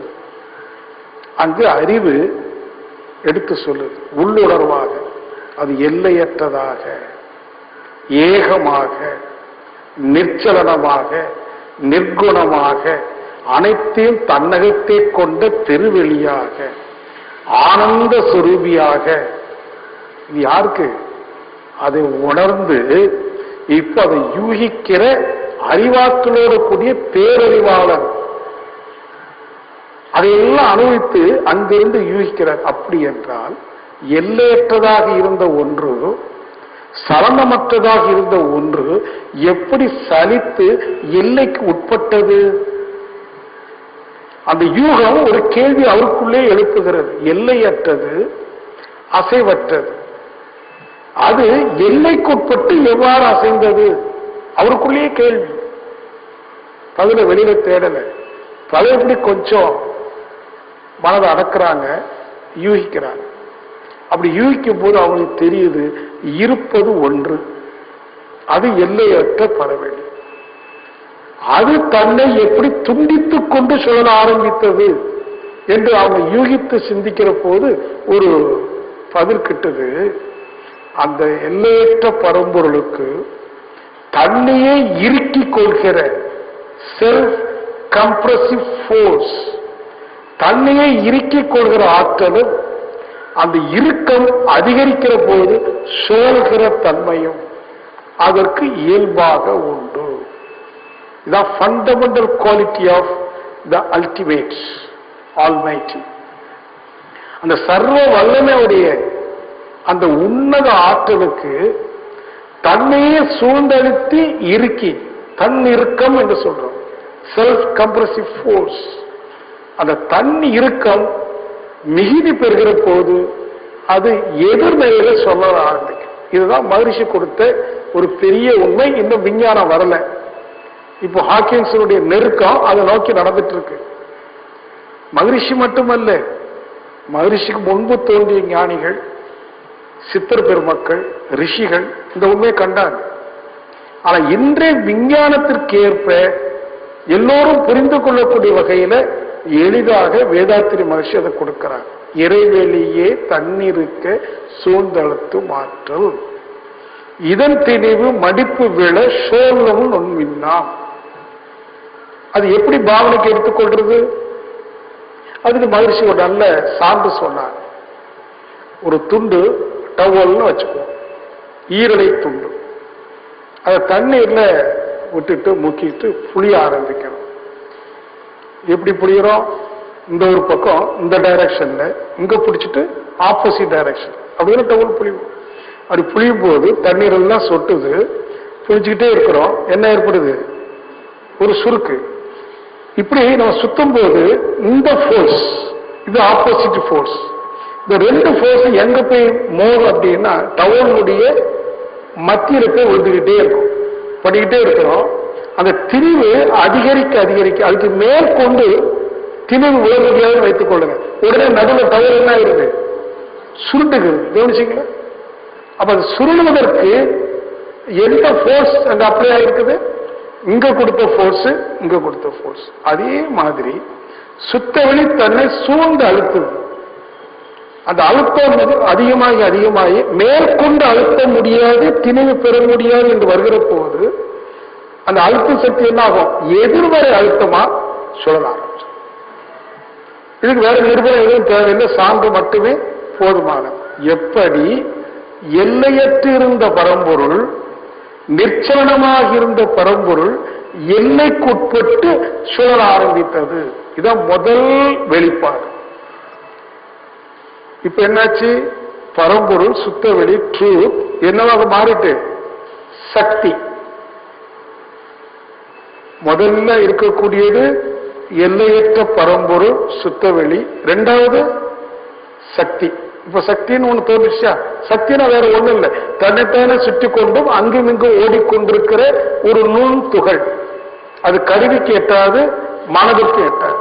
அங்கு அறிவு எடுத்து சொல்லுது உள்ளுணர்வாக, அது எல்லையற்றதாக, ஏகமாக, நிர்ச்சலனமாக, நிர்குணமாக, அனைத்தையும் தன்னகத்தே கொண்ட திருவெளியாக, ஆனந்த சுரூபியாக. இது யாருக்கு? அதை உணர்ந்து இப்ப அதை யூகிக்கிற அறிவாற்றலோடு கூடிய பேரறிவாளன் அதையெல்லாம் அனுபவித்து அங்கிருந்து யூகிக்கிறார். அப்படி என்றால் எல்லையற்றதாக இருந்த ஒன்று, சலனமற்றதாக இருந்த ஒன்று எப்படி சலித்து எல்லைக்கு உட்பட்டது? அந்த யூகம் ஒரு கேள்வி அவருக்குள்ளே எழுப்புகிறது. எல்லையற்றது, அசைவற்றது, அது எல்லைக்குட்பட்டு எவ்வாறு அசைந்தது? அவருக்குள்ளேயே கேள்வி. பதில வெளியில தேடல. பழையபடி கொஞ்சம் மனதை அடக்குறாங்க, யூகிக்கிறாங்க. அப்படி யூகிக்கும் போது அவங்களுக்கு தெரியுது இருப்பது ஒன்று, அது எல்லையற்ற பரவெளி. அது தன்னை எப்படி துண்டித்துக் கொண்டு சொல்ல ஆரம்பித்தது என்று அவங்க யூகித்து சிந்திக்கிற போது ஒரு பதில் கிட்டது. அந்த எல்லையற்ற பரம்பொருளுக்கு தன்னையே இறுக்கிக் கொள்கிற செல்ஃப் கம்ப்ரசிவ் ஃபோர்ஸ், தன்னையே இறுக்கிக் கொள்கிற ஆற்றலும், அந்த இறுக்கம் அதிகரிக்கிற போது சோழ்கிற தன்மையும் அதற்கு இயல்பாக உண்டு. இதான் fundamental quality of the ultimate almighty. அந்த சர்வ வல்லமையுடைய அந்த உன்னத ஆற்றலுக்கு தன்னையே சூழ்ந்தழுத்தி இறுக்கி, தன் இறுக்கம் என்று சொல்றோம், செல்ஃப் கம்ப்ரசிவ் ஃபோர்ஸ். அந்த தன் இறுக்கம் மிகுதி பெறுகிற போது அது எதிர்நிலையில சொல்ல ஆரம்பிக்கும். இதுதான் மகரிஷி கொடுத்த ஒரு பெரிய உண்மை. இன்னும் விஞ்ஞானம் வரல. இப்போ ஹாக்கின்ஸுடைய நெருக்கம் அதை நோக்கி நடந்துட்டு இருக்கு. மகரிஷி மட்டுமல்ல, மகரிஷிக்கு முன்பு தோன்றிய ஞானிகள், சித்தர் பெருமக்கள், ரிஷிகள் இந்த உண்மையை கண்டாங்க. ஆனா இன்றைய விஞ்ஞானத்திற்கு ஏற்ப எல்லோரும் புரிந்து கொள்ளக்கூடிய வகையில எளிதாக வேதாத்திரி மகர்ஷி அதை கொடுக்கிறார். இறைவெளியே தண்ணீருக்க சூழ்ந்தழுத்து மாற்றல், இதன் திணிவு மடிப்பு விழ சோழமும் நுண்மின்னாம். அது எப்படி பாவனைக்கு எடுத்துக்கொள்றது? அதுக்கு மகிழ்ச்சி ஒரு நல்ல சான்று சொன்னார். ஒரு துண்டு டவல்னு வச்சுக்குவோம், ஈரலை துண்டு, அதை தண்ணீர்ல விட்டுட்டு முக்கிட்டு புளிய ஆரம்பிக்கணும். எப்படி புளியறோம்? இந்த ஒரு பக்கம் இந்த டைரக்ஷன்ல, இங்க பிடிச்சிட்டு ஆப்போசிட் டைரக்ஷன், அப்படின்னு டவல் புளியும். அப்படி புளியும் போது தண்ணீர் எல்லாம் சொட்டுது, புளிச்சுக்கிட்டே இருக்கிறோம். என்ன ஏற்படுது? ஒரு சுருக்கு. இப்படி நம்ம சுத்தும் போது இந்த ஃபோர்ஸ், இது ஆப்போசிட் ஃபோர்ஸ், இந்த ரெண்டு ஃபோர்ஸ் எங்க போய் மோதும் அப்படின்னா டவலுடைய மத்தியில போய் விழுந்துகிட்டே இருக்கும். படிக்கிட்டே இருக்கிறோம். அந்த திரிவு அதிகரிக்க அதிகரிக்க அதுக்கு மேற்கொண்டு திரிவு விழ முடியாதுன்னு வைத்துக் கொள்ளுங்க. உடனே நடுவில் டவல் என்ன ஆயிருது? சுருண்டுகிறது. கவனிச்சிங்களா? அப்ப அது சுருளுவதற்கு எந்த ஃபோர்ஸ் அங்க அப்ளை ஆயிருக்குது? இங்க கொடுத்த ஃபோர்ஸ், இங்க கொடுத்த ஃபோர்ஸ். அதே மாதிரி சுத்தவெளி தன்னை சூழ்ந்து அழுத்துது. அந்த அழுத்தம் அதிகமாகி அதிகமாகி மேற்கொண்டு அழுத்த முடியாது, திணிவு பெற முடியாது என்று வருகிற போது அந்த அழுத்த சக்தி என்ன ஆகும்? எதிர்மறை அழுத்தமா சுழல ஆரம்பிச்சு. இதுக்கு வேற நிருபணம் எதுவும் தேவையில்லை, சான்று மட்டுமே போதுமானது. எப்படி எல்லையற்று இருந்த பரம்பொருள், நிச்சலனமாக இருந்த பரம்பொருள் எல்லைக்குட்பட்டு சுழல ஆரம்பித்தது. இதான் முதல் வெளிப்பாடு. இப்ப என்னாச்சு? பரம்பொருள் சுத்த வெளி ட்ரூத் என்னவாக மாறிட்டு சக்தி. முதல்ல இருக்கக்கூடியது எல்லையற்ற பரம்பொருள் சுத்த வெளி, இரண்டாவது சக்தி. இப்ப சக்தின்னு ஒண்ணு தோன்றுச்சா? சக்தினா வேற ஒண்ணு இல்லை, தன்னைத்தானே சுற்றி கொண்டும் அங்கும் இங்கும் ஓடிக்கொண்டிருக்கிற ஒரு நுண் துகள். அது கருவிக்கு எட்டாது, மனதிற்கு எட்டாது.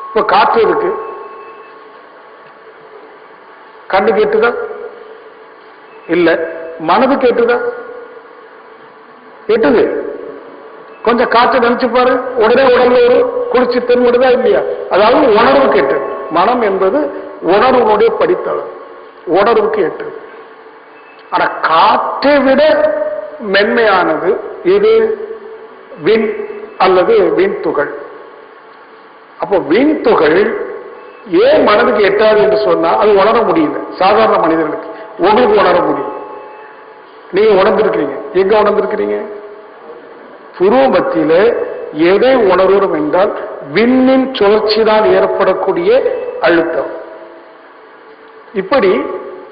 இப்ப காற்று இருக்கு, கண்ணு கேட்டுதா? இல்ல. மனது கேட்டுதா? கேட்டுது. கொஞ்சம் காற்று நினைச்சு பாரு, உடனே உடல்ல ஒரு குளிர்ச்சி தென்படுதா இல்லையா? அதாவது உணர்வு கேட்டு. மனம் என்பது உணர்வுடைய படித்தளம், உணர்வுக்கு ஏற்றது. ஆனா காற்றை விட மென்மையானது எது? விண் அல்லது விண் துகள். அப்போ விண் துகள் ஏன் மனதுக்கு எட்டாது என்று சொன்னா அது உணர முடியல. சாதாரண மனிதர்களுக்கு, உங்களுக்கு உணர முடியும். நீங்க உணர்ந்திருக்கிறீங்க. எங்க உணர்ந்திருக்கிறீங்க? புருவ மத்தியில எதை உணர்வோம் என்றால் விண்ணின் சுழற்சிதான் ஏற்படக்கூடிய அழுத்தம். இப்படி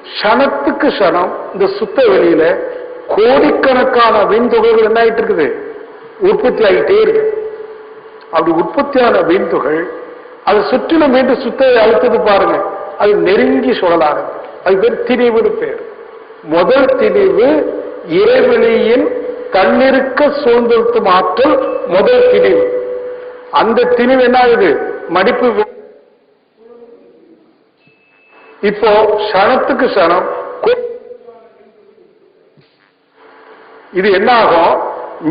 க்ஷணத்துக்கு க்ஷணம் இந்த சுத்த வெளியில கோடிக்கணக்கான விண்துகள் என்ன ஆயிட்டு இருக்குது? உற்பத்தி ஆகிட்டே இருக்கு. அப்படி உற்பத்தியான விண்துகள் அது சுற்றிலும் மீண்டும் சுத்த அழுத்தது பாருங்க, அது நெருங்கி சுழலானது. அது பேர் திணிவுன்னு பேர். முதல் திணிவு இறைவெளியின் தன்னிருக்க சூழ்நிறுத்தும் ஆற்றல் முதல் திணிவு. அந்த திணிவு என்ன ஆகுது? மடிப்பு. இப்போ க்ஷணத்துக்கு க்ஷணம் இது என்ன ஆகும்?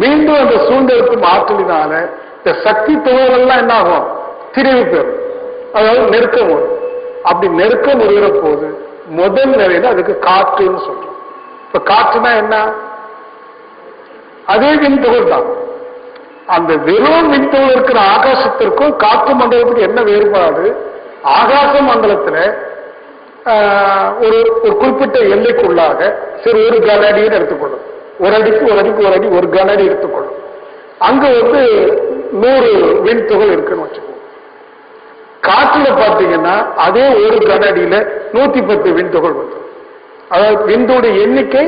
மீண்டும் அந்த சூழ்நிறுத்தும் ஆற்றலினால இந்த சக்தி துகள்கள்லாம் என்ன ஆகும்? திணிவு பெறும், அதாவது நெருக்கம் வரும். அப்படி நெருக்கம் வருகிற போது முதல் நிலையில அதுக்கு காற்றுன்னு சொல்றோம். இப்ப காற்றுனா என்ன? அதே விண்துகள் தான். அந்த வெறும் விண்துகள் இருக்கிற ஆகாசத்திற்கும் காற்று மண்டலத்துக்கு என்ன வேறுபாடு? ஆகாச மண்டலத்துல ஒரு குறிப்பிட்ட எல்லைக்குள்ளாக சரி ஒரு கனஅடின்னு எடுத்துக்கொள்ளும். ஒரு அடிக்கு ஒரு அடிக்கு ஒரு அடி ஒரு கனஅடி எடுத்துக்கொள்ளும். அங்க 100 விண்துகள் இருக்குன்னு வச்சுக்கோங்க. காற்றுல பார்த்தீங்கன்னா அதே ஒரு கனஅடியில 110 விண்துகள் வந்து, அதாவது விண்துடைய எண்ணிக்கை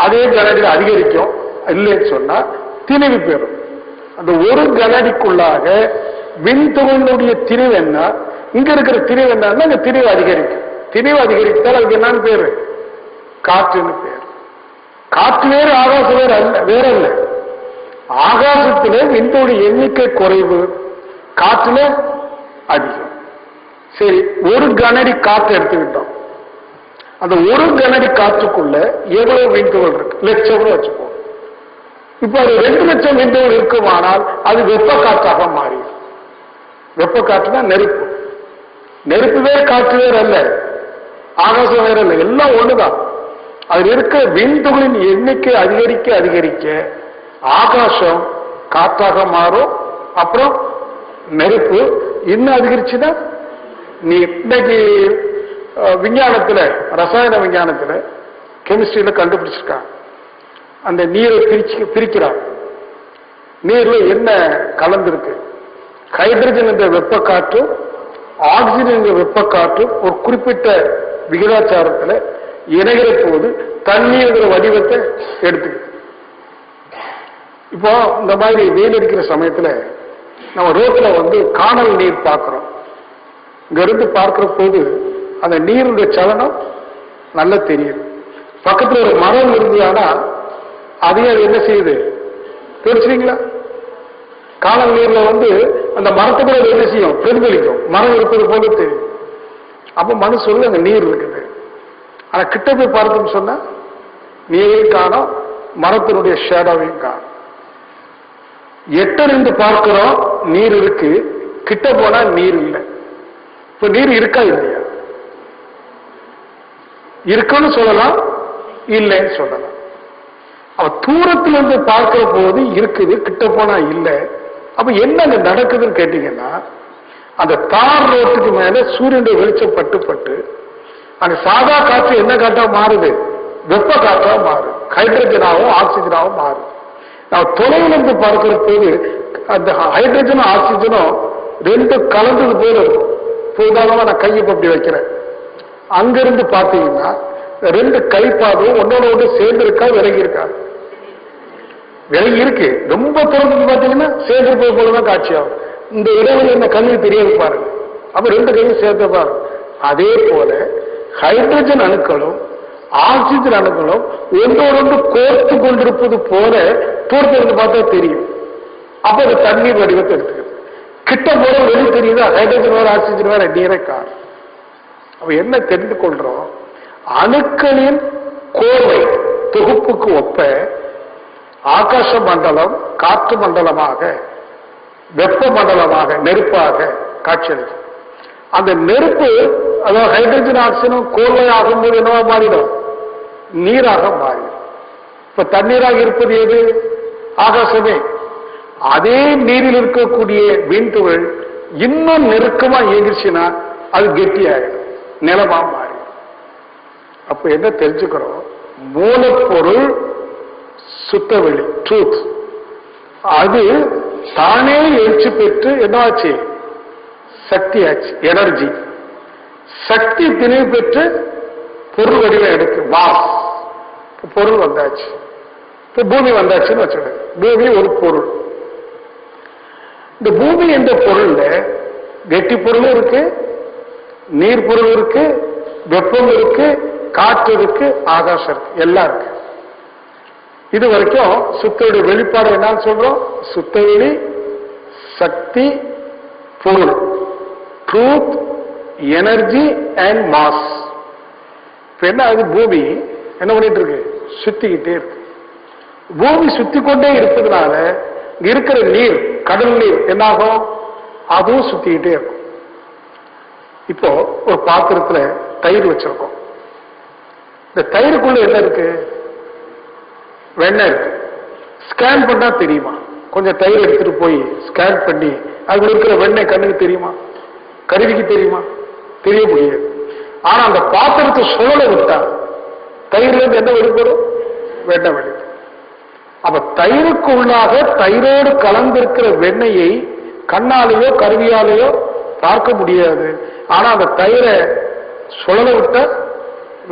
அதே கனஅடியில் அதிகரிக்கும். இல்லைன்னு சொன்னா திணிவு பெறும். அந்த ஒரு கனஅடிக்குள்ளாக விண்துகளுடைய திணிவு என்ன? இங்க இருக்கிற திணிவு என்னன்னா இந்த திணிவு அதிகரிக்கும். திணிவு அதிகரித்தால் அதுக்கு என்னன்னு பேரு? காற்றுன்னு பேரு. காற்று வேறு, ஆகாசம் வேறு அல்ல, வேற அல்ல. ஆகாசத்திலே விண்துடைய எண்ணிக்கை குறைவு, காற்றுல அதிகம். சரி, ஒரு கனஅடி காற்று எடுத்துக்கிட்டோம். அந்த ஒரு கனஅடி காற்றுக்குள்ள எவ்வளவு விண்துகள் இருக்கு? லட்சம் வச்சுப்போம். இப்ப அது 2 லட்சம் விண்துகள் இருக்குமானால் அது வெப்ப காற்றாக மாறிடும். வெப்ப காற்றுனா நெருப்பு. நெருப்பு வேறு, காற்று வேறு அல்ல, ஆகாசம் வேற அல்ல, எல்லாம் ஒண்ணுதான். அதில் இருக்க விண்துகளின் எண்ணிக்கை அதிகரிக்க அதிகரிக்க ஆகாசம் காற்றாக மாறும். அப்புறம் நெருப்பு இன்னும் அதிகரிச்சுன்னா நீர். இன்னைக்கு விஞ்ஞானத்துல, ரசாயன விஞ்ஞானத்துல, கெமிஸ்ட்ரியில கண்டுபிடிச்சிருக்காங்க. அந்த நீரை பிரிக்கிறார். நீர்ல என்ன கலந்திருக்கு? ஹைட்ரஜன் என்ற வெப்ப காற்று, ஆக்சிஜன் என்ற வெப்ப காற்று ஒரு குறிப்பிட்ட விகிதாச்சாரத்தில் இணைகிற போது தண்ணீர் வடிவத்தை எடுத்துக்கிட்டு. இப்போ இந்த மாதிரி வெயில் அடிக்கிற சமயத்துல நம்ம ரோட்ல காணல் நீர் பார்க்கிறோம். இங்க இருந்து பார்க்கிற போது அந்த நீருடைய சலனம் நல்லா தெரியுது. பக்கத்துல ஒரு மரம் இருந்ததுன்னா அதையும் அது என்ன செய்யுது தெரிஞ்சுங்களா? காணல் நீர்ல அந்த மரத்துக்குள்ள என்ன செய்யும்? பிரதிபலிக்கும். மரம் இருப்பது போல தெரியும். அப்ப மனு சொல்லு அங்க நீர் இருக்குது. ஆனா கிட்ட போய் பார்த்தோம்னு சொன்னா நீரையும் காணும், மரத்தினுடைய ஷேடோவையும் காணும். எட்டறிந்து பார்க்கிறோம் நீர் இருக்கு, கிட்ட போனா நீர் இல்லை. இப்ப நீர் இருக்கா இல்லையா? இருக்குன்னு சொல்லலாம், இல்லைன்னு சொல்லலாம். அவ தூரத்துல இருந்து பார்க்கிற போது இருக்குது, கிட்ட போனா இல்லை. அப்ப என்ன நடக்குதுன்னு கேட்டீங்கன்னா, அந்த தார் ரோட்டுக்கு மேல சூரியனுடைய வெளிச்சம் பட்டு பட்டு அந்த சாதா காற்று என்ன காற்றா மாறுது? வெப்ப காற்றா மாறுது, ஹைட்ரஜனாவும் ஆக்சிஜனாவும் மாறுது. நான் தொலைவில் இருந்து பார்க்கிற போது அந்த ஹைட்ரஜனும் ஆக்சிஜனும் ரெண்டு கலந்தது போல இருக்கும். உதாரணமா நான் கையை அப்படி வைக்கிறேன், அங்கிருந்து பார்த்தீங்கன்னா ரெண்டு கைப்பாதும் ஒன்னோட ஒன்று சேர்ந்து இருக்கா, விலகி இருக்கா? விலகி இருக்கு. ரொம்ப திறந்து பார்த்தீங்கன்னா சேர்ந்து போலதான் காட்சியாகும். இந்த இடைவெளி என்ன கண்ணுக்கு தெரியாது பாருங்க. அப்ப ரெண்டு கையும் சேர்த்து பாருங்க. அதே போல ஹைட்ரஜன் அணுக்களும் ஆக்சிஜன் அணுக்களும் ஒன்றோடொன்று கோர்த்து கொண்டிருப்பது போல தூரத்திலிருந்து பார்த்தா தெரியும். அப்ப அது தண்ணீர் வடிவத்தை எடுத்துக்கிறது. கிட்ட போல வெளி தெரியுதா, ஹைட்ரஜன் வேற ஆக்சிஜன் வேற நீரை காணும். அப்ப என்ன தெரிந்து கொள்றோம்? அணுக்களின் கோவை தொகுப்புக்கு ஒப்ப ஆகாச மண்டலம் காற்று மண்டலமாக, வெப்ப மண்டலமாக, நெருப்பாக காட்சியளிக்கும். அந்த நெருப்பு, அதாவது ஹைட்ரஜன் ஆக்சிஜனும் கோவை ஆகும்போது என்னவா மாறிடும்? நீராக மாறிடும். இப்ப தண்ணீராக இருப்பது எது? ஆகாசமே. அதே நீரில் இருக்கக்கூடிய விண்துகள் இன்னும் நெருக்கமா இயங்கிச்சுன்னா அது கெட்டியாயிடும், நிலமா மாறி. அப்ப என்ன தெரிஞ்சுக்கிறோம்? மூலப்பொருள் சுத்தவெளி, ட்ரூத், அது தானே எழுச்சி பெற்று என்னாச்சு? சக்தி ஆச்சு, எனர்ஜி. சக்தி திணிவு பெற்று பொருள் வடிவம் எடுக்கு, மாஸ். பொருள் வந்தாச்சு. இப்ப பூமி வந்தாச்சுன்னு வச்சுக்கோங்க. பூமி ஒரு பொருள். இந்த பூமி என்ற பொருள்ல கெட்டி பொருளும் இருக்கு, நீர் பொருள் இருக்கு, வெப்பம் இருக்கு, காற்று இருக்கு, ஆகாசம் இருக்கு, எல்லாம் இருக்கு. இது வரைக்கும் சுத்தோடைய வெளிப்பாடு என்னன்னு சொல்றோம்? சுத்தவெளி, சக்தி, பொருள், ட்ரூத், எனர்ஜி அண்ட் மாஸ். இப்ப என்ன ஆகுது? பூமி என்ன பண்ணிட்டு இருக்கு? சுத்திக்கிட்டே இருக்கு. பூமி சுத்தி கொண்டே இருப்பதுனால இருக்கிற நீர், கடல் நீர் என்னாகும்? அதுவும் சுத்திக்கிட்டே இருக்கும். இப்போ ஒரு பாத்திரத்துல தயிர் வச்சிருக்கோம். இந்த தயிருக்குள்ள என்ன இருக்கு? வெண்ணெய் இருக்கு. ஸ்கேன் பண்ணா தெரியுமா? கொஞ்சம் தயிர் எடுத்துட்டு போய் ஸ்கேன் பண்ணி அதுல இருக்கிற வெண்ணெய் கண்ணுக்கு தெரியுமா? கருவிக்கு தெரியுமா? தெரிய முடியாது. ஆனா அந்த பாத்திரத்தை சுழல விட்டா தயிர்ல இருந்து என்ன வெளிப்படும்? வெண்ணெய் வெளிப்படும். அப்ப தயிருக்கு உள்ளாக தயிரோடு கலந்திருக்கிற வெண்ணெயை கண்ணாலேயோ கருவியாலேயோ பார்க்க முடியாது. ஆனா அந்த தயிரை சுழல விட்ட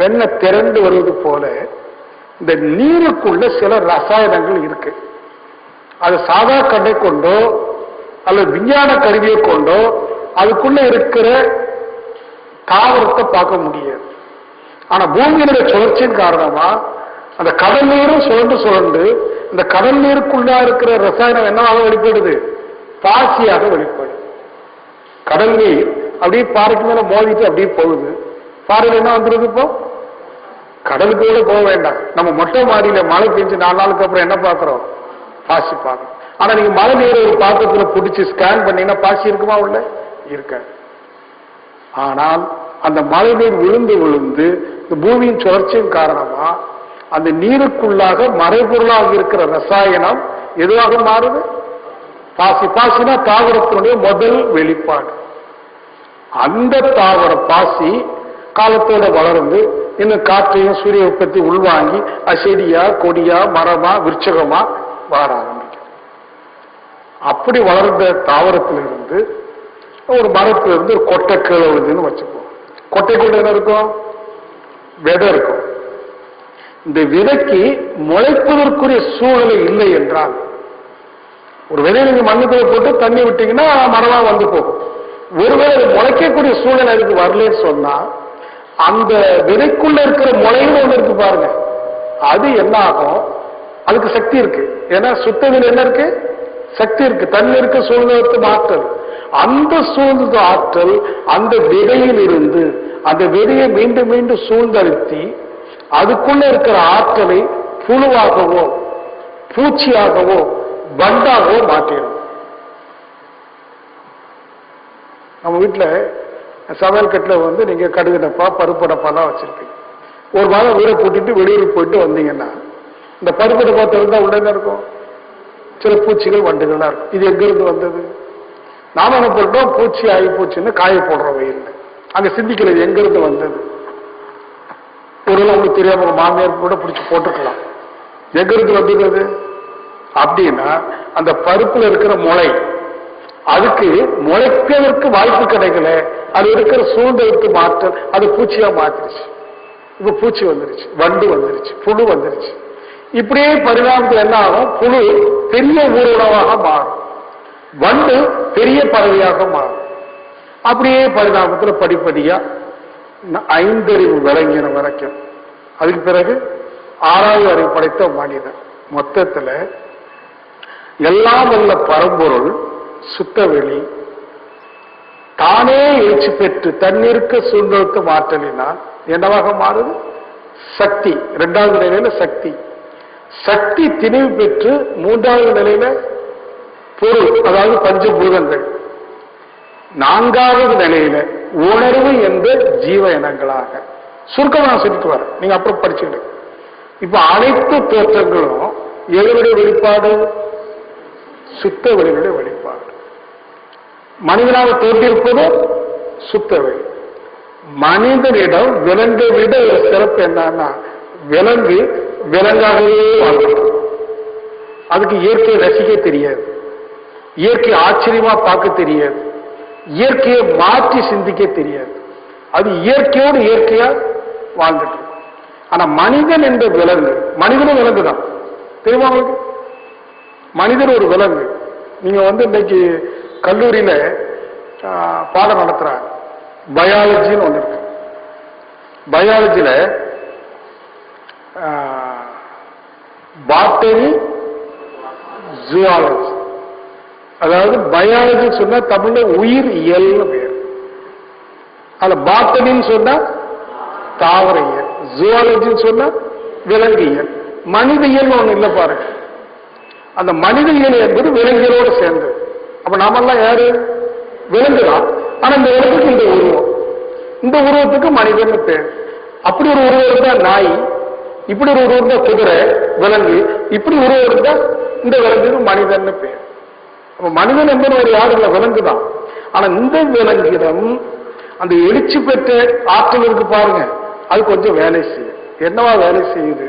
வெண்ணெய் திரண்டு வருவது போல இந்த நீருக்குள்ள சில ரசாயனங்கள் இருக்கு. அது சாதா கண்ணை கொண்டோ அல்லது விஞ்ஞான கருவியை கொண்டோ அதுக்குள்ள இருக்கிற தாவரத்தை பார்க்க முடியாது. ஆனா பூமியினுடைய சுழற்சியின் காரணமா அந்த கடல் நீரும் சுழண்டு சுழண்டு இந்த கடல் நீருக்குள்ளா இருக்கிற ரசாயனம் என்னவாக வெளிப்படுது? பாசியாக வெளிப்படுது. கடல் நீர் அப்படியே பாறைக்கு மேல மோதிட்டு அப்படியே போகுது. பாறையில் என்ன வந்துருது? இப்போ கடலுக்கு கூட போக வேண்டாம். நம்ம மொட்டை மாடியில மழை பெஞ்சு 4 நாளுக்கு அப்புறம் என்ன பார்க்கிறோம்? பாசி பார்க்கணும். ஆனா நீங்க மழை நீரை ஒரு பாத்திரத்துல பிடிச்சி ஸ்கேன் பண்ணீங்கன்னா பாசி இருக்குமா? உள்ள இருக்காது. ஆனால் அந்த மழை நீர் விழுந்து விழுந்து இந்த பூமியின் சுழற்சியின் காரணமா அந்த நீருக்குள்ளாக மறைபொருளாக இருக்கிற ரசாயனம் எதுவாக மாறுது? பாசி. பாசினா தாவரத்தினுடைய முதல் வெளிப்பாடு. அந்த தாவர பாசி காலத்தோட வளர்ந்து இன்னும் காற்றையும் சூரிய உற்பத்தி உள்வாங்கி செடியா, கொடியா, மரமா, விருட்சகமா வளர ஆரம்பிக்கும். அப்படி வளர்ந்த தாவரத்திலிருந்து ஒரு மரத்திலிருந்து ஒரு கொட்டை கீழே விழுதுன்னு வச்சுப்போம். கொட்டைக்குள்ள என்ன இருக்கும்? விதை இருக்கும். இந்த விதைக்கு முளைப்பதற்குரிய சூழ்நிலை இல்லை என்றால், ஒரு விதையை நீங்க மண்ணுக்குள்ள போட்டு தண்ணி விட்டீங்கன்னா மரமா வந்து போகும். ஒருவேளை அது முளைக்கக்கூடிய சூழ்நிலை அதுக்கு வரலன்னு சொன்னா அந்த விதைக்குள்ள இருக்கிற முளைன்னு ஒண்ணு இருக்கு பாருங்க, அது என்ன ஆகும்? அதுக்கு சக்தி இருக்கு. ஏன்னா சுத்தவில் என்ன இருக்கு? சக்தி இருக்கு. தண்ணி இருக்கு, சூழ்நிலை ஆற்றல். அந்த சூழ்ந்த ஆற்றல் அந்த விதையில் இருந்து அந்த விதையை மீண்டும் மீண்டும் சூழ்ந்தழுத்தி அதுக்குள்ள இருக்கிற ஆற்றலை புழுவாகவோ பூச்சியாகவோ வண்டாகவோ மாற்றிடும். நம்ம வீட்டுல சமையல் கட்டில் வந்து நீங்க கடுகு டப்பா, பருப்பு டப்பாலாம் வச்சிருப்பீங்க. ஒரு மாதம் வீடை போட்டுட்டு வெளியூருக்கு போயிட்டு வந்தீங்கன்னா இந்த பருப்பு டப்பா திறந்தா உள்ள என்ன இருக்கும்? சில பூச்சிகள் வண்டுகள்லாம் இருக்கும். இது எங்கிருந்து வந்தது? நாம என்ன பண்றோம்? பூச்சி ஆகி பூச்சின்னு காய போடுறோம் வெயில்ல. அங்க சிந்திக்கிறது எங்கிருந்து வந்தது? ஒரு உங்களுக்கு தெரியாம ஒரு மாமியார் கூட பிடிச்சி போட்டுக்கலாம். எங்கிருந்து வந்தது அப்படின்னா அந்த பருப்புல இருக்கிற முளை, அதுக்கு முளைப்பதற்கு வாய்ப்பு கிடைக்கல, அது இருக்கிற சூழ்நிலைக்கு மாற்ற அது பூச்சியா மாத்திருச்சு. இப்ப பூச்சி வந்துருச்சு, வண்டு வந்துருச்சு, புழு வந்துருச்சு. இப்படியே பரிணாமத்தில் என்ன ஆகும்? புழு பெரிய ஊர்வலமாக மாறும், வண்டு பெரிய பறவையாக மாறும். அப்படியே பரிணாமத்தில் படிப்படியா 5 அறிவு விளங்கின வரைக்கும், அதுக்கு பிறகு 6வது அறிவு படைத்த மனிதன். மொத்தத்தில் எல்லாம் உள்ள பரம்பொருள் சுத்தவெளி தானே எழுச்சி பெற்று தன்னிருக்க சூழ்நிலைக்கு மாற்றலினால் என்னவாக மாறுது? சக்தி. 2வது நிலையில சக்தி. சக்தி திணிவு பெற்று 3வது நிலையில பொருள், அதாவது பஞ்சபூதங்கள். 4வது நிலையில உணர்வு என்ற ஜீவ இனங்களாக. சுருக்கமா நான் சொல்லிட்டு வரேன், நீங்க அப்புறம் படிச்சுக்கிட்டு. இப்ப அனைத்து தோற்றங்களும் எதனுடைய வெளிப்பாடு? சுத்த வெளியுடைய வெளிப்பாடு. மனிதனாக தோன்றியிருப்பது சுத்த வெளி. மனிதனிடம் விலங்கை விட ஒரு சிறப்பு என்னன்னா, விலங்கு விலங்காகவே வாழ்க்கை. அதுக்கு இயற்கையை ரசிக்க தெரியாது, இயற்கை ஆச்சரியமா பார்க்க தெரியாது, இயற்கையை மாற்றி சிந்திக்க தெரியாது. அது இயற்கையோடு இயற்கையா வாழ்ந்துட்டு. ஆனா மனிதன் என்ற விலங்கு, மனிதனும் விலங்கு தான் தெரியுமா உங்களுக்கு? மனிதன் ஒரு விலங்கு. நீங்க இன்னைக்கு கல்லூரியில பாடம் நடத்துற பயாலஜின்னு ஒன்று இருக்கு. பயாலஜியில பாட்டனி, ஜூவாலஜி. அதாவது பயாலஜி சொன்னா தமிழ்ல உயிர் இயல் பேர். அதுல பாட்டனின்னு சொன்னா தாவர இயல், ஜூவாலஜின்னு சொன்னா விலங்கு இயல். மனித இயல் ஒண்ணு இல்லை பாருங்க. அந்த மனித இயல் என்பது விலங்குகளோடு சேர்ந்தது. அப்ப நாமெல்லாம் யாரு? விலங்குதான். ஆனா இந்த விலங்குக்கு இந்த உருவம், இந்த உருவத்துக்கு மனிதன் பேர். அப்படி ஒரு உருவம் இருந்தா நாய், இப்படி ஒரு உருவம் இருந்தா குதிரை விலங்கு, இப்படி உருவம் இருந்தா இந்த விலங்குக்கு மனிதன் பேர். அப்ப மனிதன் என்பது ஒரு யாரு இல்லை, விலங்கு தான். ஆனா இந்த விலங்கிடம் அந்த எழுச்சி பெற்ற ஆற்றல் இருக்கு பாருங்க, அது கொஞ்சம் வேலை செய்யும். என்னவா வேலை செய்யுது?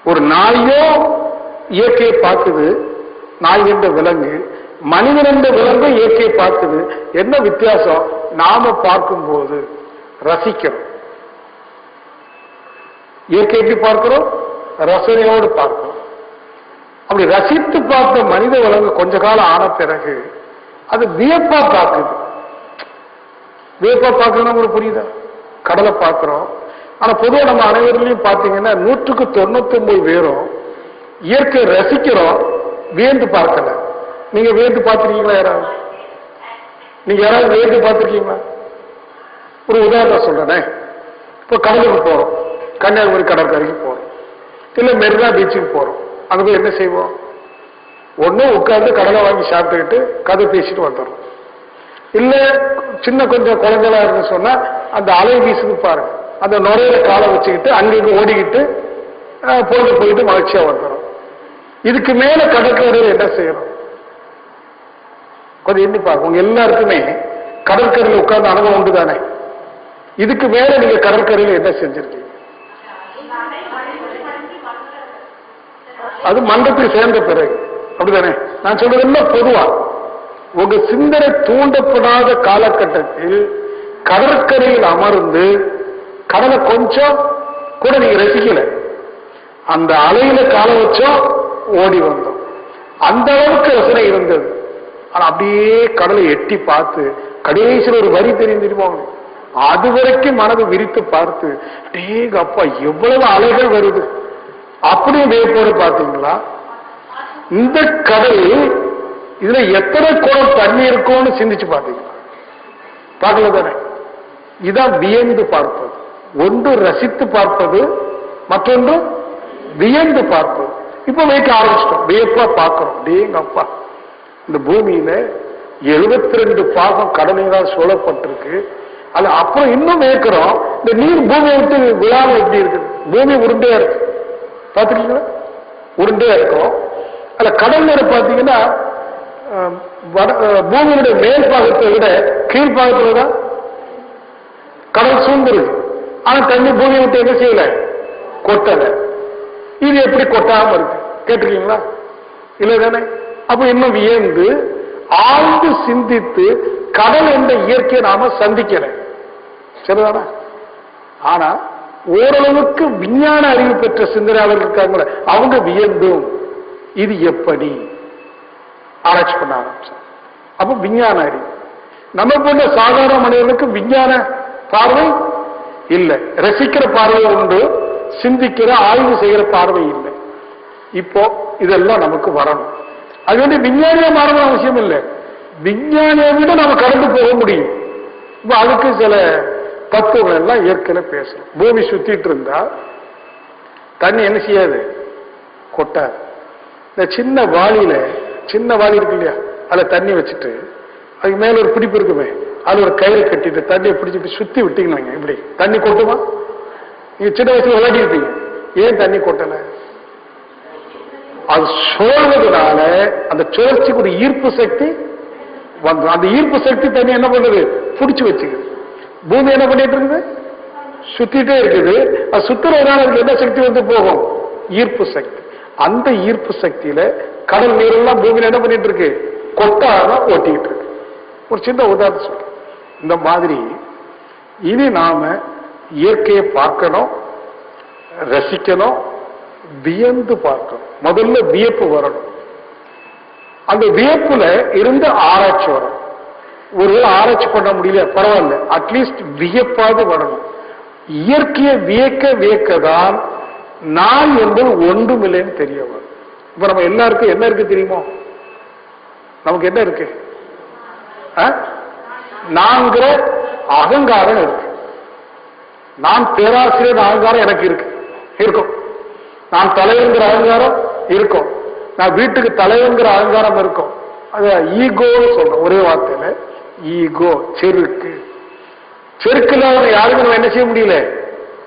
ஒரு நாயோ இயற்கையை பார்க்குது, நாய் என்ற விலங்கு. மனிதன் என்ற விலங்கு இயற்கையை பார்க்குது. என்ன வித்தியாசம்? நாம பார்க்கும்போது ரசிக்கிறோம். இயற்கை எப்படி பார்க்கிறோம்? ரசனையோடு பார்க்கிறோம். அப்படி ரசித்து பார்த்த மனித விலங்கு கொஞ்ச காலம் ஆன பிறகு அது வியப்பா பார்க்குது. வியப்பா பார்க்கணும் உங்களுக்கு புரியுதா? கடலை பார்க்கிறோம். ஆனா பொதுவாக நம்ம அனைவரிலையும் பார்த்தீங்கன்னா 100க்கு 99 பேரும் இயற்கை ரசிக்கிறோம், வியந்து பார்க்கல. நீங்க வியந்து பார்த்திருக்கீங்களா? யாராவது நீங்க யாராவது வியந்து பார்த்திருக்கீங்களா? ஒரு உதாரணம் சொல்றேனே. இப்போ கடலுக்கு போறோம், கன்னியாகுமரி கடற்கரைக்கு போறோம், இல்ல மெரினா பீச்சுக்கு போறோம். அங்க போய் என்ன செய்வோம்? ஒண்ணு உட்கார்ந்து கடலை வாங்கி சாப்பிட்டுக்கிட்டு கதை பேசிட்டு வந்துடுறோம். இல்ல சின்ன கொஞ்சம் குழந்தைகளா இருந்து சொன்னா அந்த அலை வீசுக்கு பாருங்க, அந்த நுரையில காலை வச்சுக்கிட்டு அங்கிருந்து ஓடிக்கிட்டு பொழுது போயிட்டு மகிழ்ச்சியா வந்துடும். இதுக்கு மேல கடற்கரையில் என்ன செய்யறோம்? கொஞ்சம் எண்ணி பாருங்க. உங்க எல்லாருக்குமே கடற்கரையில் உட்கார்ந்து அனுபவம் உண்டு தானே? இதுக்கு மேல நீங்க கடற்கரையில் என்ன செஞ்சிருக்கீங்க? அது மண்டத்தில் சேர்ந்த பிறகு அப்படித்தானே? நான் சொல்றது எல்லாம் பொதுவா. உங்க சிந்தனை தூண்டப்படாத காலகட்டத்தில் கடற்கரையில் அமர்ந்து கடலை கொஞ்சம் கூட நீங்க ரசிக்கல, அந்த அலையில கால வச்சோம், ஓடி வந்தோம். அந்த அளவுக்கு ரசனை இருந்தது. ஆனா அப்படியே கடலை எட்டி பார்த்து கடைசியில் ஒரு வரி தெரிஞ்சிருப்போம், அது வரைக்கும் மனதை விரித்து பார்த்து டேங்க அப்பா எவ்வளவு அலைகள் வருது அப்படியே வேப்போடு பார்த்தீங்களா? இந்த கடல் இதுல எத்தனை குடம் தண்ணி இருக்கும்னு சிந்திச்சு பார்த்தீங்களா? பார்க்கல தானே? இதான் வியந்து பார்ப்பது. ஒன்று ரசித்து பார்ப்பது, மற்றொன்று வியந்து பார்ப்பது. இப்ப வைக்க ஆரம்பிச்சிட்டோம், வியப்பா பார்க்கிறோம். டேங்க அப்பா இந்த பூமியில 72 பாகம் கடலினால் சூழப்பட்டிருக்கு. அது அப்புறம் இன்னும் வியக்கிறோம், இந்த நீர் பூமியை விட்டு விழாம எப்படி இருக்குது? பூமி உருண்டையா இருக்கு, பார்த்துருக்கீங்களா? உருண்டையா இருக்கும். அதுல கடல் நீரை பார்த்தீங்கன்னா பூமியுடைய மேல் பாகத்தை விட கீழ்பாகத்துல தான் கடல் சூழ்ந்துருக்கு. ஆனா தண்ணி பூமியை விட்டு என்ன செய்யல, கொட்டல. இது எப்படி கொட்டாம இருக்கு கேட்டிருக்கீங்களா? இல்ல தானே? அப்ப இன்னும் வியந்து ஆழ்ந்து சிந்தித்து கடல் என்ற இயற்கையை நாம சந்திக்கல, சரிதானா? ஆனா ஓரளவுக்கு விஞ்ஞான அறிவு பெற்ற சிந்தனையாளர்கள் இருக்காங்களே, அவங்க வியந்தும் இது எப்படி ஆராய்ச்சி பண்ண ஆரம்பிச்சாங்க. அப்ப விஞ்ஞான அறிவு. நம்ம போன்ற சாதாரண மனிதர்களுக்கு விஞ்ஞான பார்வை இல்லை, ரசிக்கிற பார்வை உண்டு, சிந்திக்கிற ஆய்வு செய்கிற பார்வை இல்லை. இப்போ இதெல்லாம் நமக்கு வரணும். அது வந்து விஞ்ஞானியா மாறணும் அவசியம் இல்லை, விஞ்ஞானியை விட நம்ம கடந்து போக முடியும். இப்ப அதுக்கு சில தத்துவங்கள் எல்லாம் இயற்கையில பேசணும். பூமி சுத்திட்டு இருந்தா தண்ணி என்ன செய்யாது, கொட்டாது. இந்த சின்ன வாளியில, சின்ன வாளி இருக்கு இல்லையா, அதுல தண்ணி வச்சுட்டு அதுக்கு மேல ஒரு பிடிப்பு இருக்குமே, அது ஒரு கயிறு கட்டிட்டு தண்ணியை பிடிச்சிட்டு சுத்தி விட்டீங்கன்னாங்க, இப்படி தண்ணி கொட்டுமா? நீங்க சின்ன வயசுல விளையாடி இருப்பீங்க. ஏன் தண்ணி கொட்டல? அது சோழ்வதனால அந்த சுழற்சிக்கு ஒரு ஈர்ப்பு சக்தி வந்து, அந்த ஈர்ப்பு சக்தி தண்ணி என்ன பண்ணுது, பிடிச்சு வச்சுக்குது. பூமி என்ன பண்ணிட்டு இருக்குது, சுத்திட்டே இருக்குது. அது சுத்துறதுனால அதுக்கு என்ன சக்தி வந்து போகும், ஈர்ப்பு சக்தி. அந்த ஈர்ப்பு சக்தியில கடல் நீரெல்லாம் பூமியில என்ன பண்ணிட்டு இருக்கு, கொட்டாக ஓட்டிக்கிட்டு இருக்கு. ஒரு சின்ன உதாரணம் சொல்றேன். இந்த மாதிரி இனி நாம இயற்கையை பார்க்கணும், ரசிக்கணும், வியந்து பார்க்கணும். முதல்ல வியப்பு வரணும். அந்த வியப்புல இருந்து ஆராய்ச்சி வரணும். ஒருவேளை ஆராய்ச்சி பண்ண முடியல, பரவாயில்ல, அட்லீஸ்ட் வியப்பாவது வரணும். இயற்கையை வியக்க வியக்கதான் நான் என்பது ஒன்றுமில்லைன்னு தெரிய வரும். இப்ப நம்ம எல்லாருக்கும் என்ன இருக்கு தெரியுமோ? நமக்கு என்ன இருக்கு? நான்கிற அகங்காரம் இருக்கு. நான் பேராசிரியர் அகங்காரம் எனக்கு இருக்கு, இருக்கும். நான் தலைவங்கிற அகங்காரம் இருக்கும். நான் வீட்டுக்கு தலைவங்கிற அகங்காரம் இருக்கும். அது ஈகோன்னு சொல்றோம் ஒரே வார்த்தையில. ஈகோ, செருக்கு. செருக்குல யாருமே நம்ம என்ன செய்ய முடியல,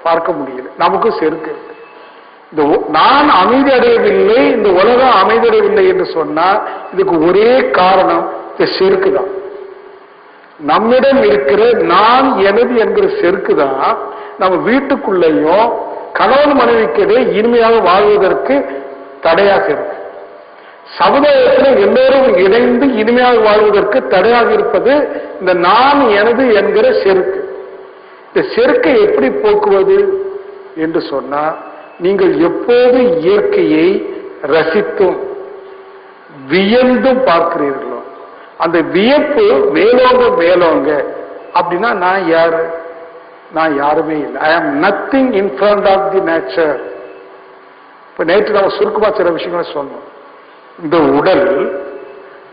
பார்க்க முடியல. நமக்கும் செருக்கு இருக்கு. இந்த நான் அமைதி அடையவில்லை, இந்த உலகம் அமைதி அடையவில்லை என்று சொன்னா இதுக்கு ஒரே காரணம் இந்த செருக்கு தான். நம்மிடம் இருக்கிற நான் எனது என்கிற செருக்கு தான் நம்ம வீட்டுக்குள்ளேயும் கணவன் மனைவிக்கிடையே இனிமையாக வாழ்வதற்கு தடையாக இருக்கு. சமுதாயத்தில் எல்லோரும் இணைந்து இனிமையாக வாழ்வதற்கு தடையாக இருப்பது இந்த நான் எனது என்கிற செருக்கு. இந்த செருக்கை எப்படி போக்குவது என்று சொன்னா, நீங்கள் எப்போது இயற்கையை ரசித்தும் வியந்தும் பார்க்கிறீர்களோ, அந்த வியப்பு மேலோங்க மேலோங்க அப்படின்னா நான் யாரு? நான் யாருமே இல்லை. I am nothing in front of the nature. இப்ப நேற்று நம்ம சுருக்கமா சில விஷயங்களை சொன்னோம். இந்த உடல்,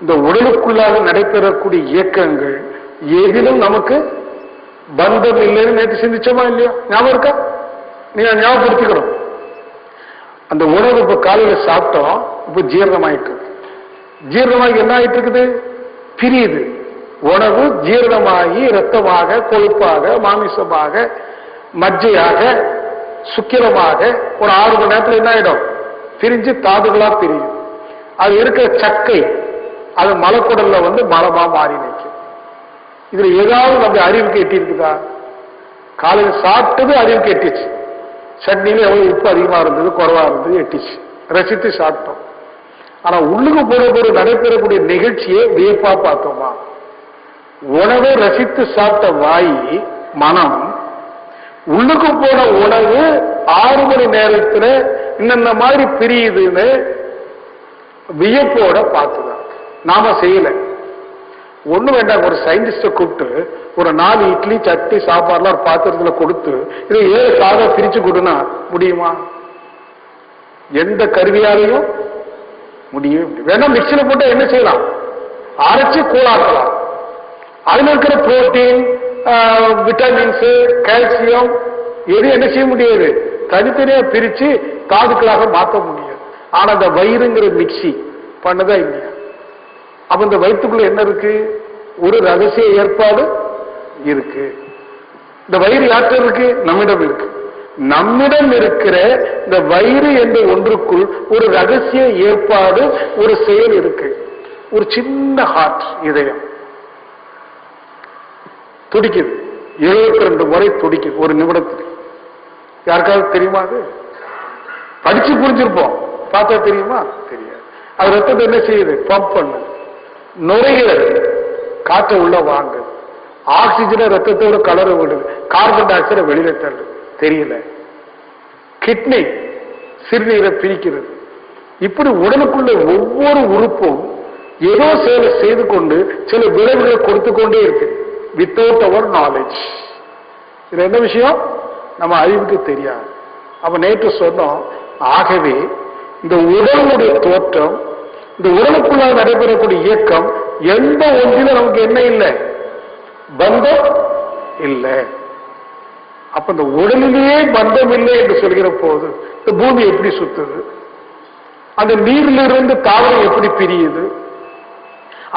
இந்த உடலுக்குள்ளாக நடைபெறக்கூடிய இயக்கங்கள் எதிலும் நமக்கு பந்தம் இல்லைன்னு நேற்று சிந்திச்சோமா இல்லையா? ஞாபகம் இருக்கா? நீங்க ஞாபகப்படுத்திக்கணும். அந்த உணவு இப்ப காலையில சாப்பிட்டோம், இப்ப ஜீரணமாயிட்டு இருக்கு. ஜீரணமாகி என்ன ஆயிட்டு இருக்குது, பிரியுது. உணவு ஜீரணமாகி இரத்தமாக, கொழுப்பாக, மாமிசமாக, மஜ்ஜையாக, சுக்கிரமாக ஒரு 6 மணி நேரத்தில் என்ன ஆயிடும், பிரிஞ்சு தாதுகளா பிரியும். அது இருக்கிற சக்கை அது மலக்குடல்ல வந்து மலமா மாறி நிற்கும். இதுல ஏதாவது நம்ம அறிவுக்கு எட்டி இருக்குதா? காலையில் சாப்பிட்டது அறிவுக்கு எட்டிச்சு. சட்னியில எவ்வளவு உப்பு அதிகமா இருந்தது, குறைவா இருந்தது, எட்டிச்சு, ரசித்து சாப்பிட்டோம். ஆனா உள்ளுக்கு போற நடைபெறக்கூடிய நிகழ்ச்சியை வியப்பா பார்த்தோமா? உணவை ரசித்து சாப்பிட்ட வாய் மனம், உள்ளுக்கு போன உணவு 6 மணி நேரத்துல இந்த மாதிரி பிரியுதுன்னு வியப்போட பார்த்துதான். நாம செய்யல. ஒண்ணு வேண்டாம், ஒரு சயின்டிஸ்ட கூப்பிட்டு ஒரு 4 இட்லி சட்னி சாப்பாடுலாம் ஒரு பாத்திரத்துல கொடுத்து இதை 7 சாதா பிரிச்சு கொடுனா முடியுமா? எந்த கருவியாலையும் முடியவே முடியும். வேணா மிக்சியில போட்டு என்ன செய்யலாம், அரைச்சு கூழாக்கலாம். அதுல இருக்கிற புரோட்டீன், விட்டமின்ஸ், கால்சியம் எது என்ன செய்ய முடியாது, தனித்தனியா பிரிச்சு தாதுக்களாக மாற்ற முடியாது. ஆனா அந்த வயிறுங்கிற மிக்சி பண்ணதா இல்லையா? அப்ப இந்த வயிற்றுக்குள்ள என்ன இருக்கு, ஒரு ரகசிய ஏற்பாடு இருக்கு. இந்த வயிறு யார்கிட்ட இருக்கு? நம்மிடம் இருக்கு. நம்மிடம் இருக்கிற இந்த வயிறு என்ற ஒன்றுக்குள் ஒரு ரகசிய ஏற்பாடு, ஒரு செயல் இருக்கு. ஒரு சின்ன ஹார்ட், இதயம் துடிக்குது, 72 முறை துடிக்குது ஒரு நிமிடத்துக்கு. யாருக்காவது தெரியுமா? அது படிச்சு புரிஞ்சிருப்போம், பார்த்தா தெரியுமா? தெரியாது. அது ரத்தத்தை என்ன செய்யுது? பம்ப் பண்ணு. நுரையீரல் காற்றை உள்ள வாங்குது, ஆக்சிஜனை ரத்தத்தோட கலர விடுது, கார்பன் டை ஆக்சைடை வெளியில தள்ளுது, தெரியல. கிட்னி சிறுநீரை பிரிக்கிறது. இப்படி உடலுக்குள்ள ஒவ்வொரு உறுப்பும் ஏதோ செயலை செய்து கொண்டு சில விளைவுகளை கொடுத்து கொண்டே இருக்கு, வித்தவுட் அவர் நாலேஜ். இது என்ன விஷயம்? நம்ம அறிவுக்கு தெரியாது. அப்ப நேற்று சொன்னோம், ஆகவே இந்த உடலுடைய தோற்றம், இந்த உடலுக்குள்ளாக நடைபெறக்கூடிய இயக்கம், எந்த ஒன்றிலும் நமக்கு என்ன இல்லை? பந்தம் இல்லை. அப்ப இந்த உடலிலேயே பந்தம் இல்லை என்று சொல்கிற போது இந்த பூமி எப்படி சுத்துது? அந்த நீரிலிருந்து தாவரம் எப்படி பிரியுது?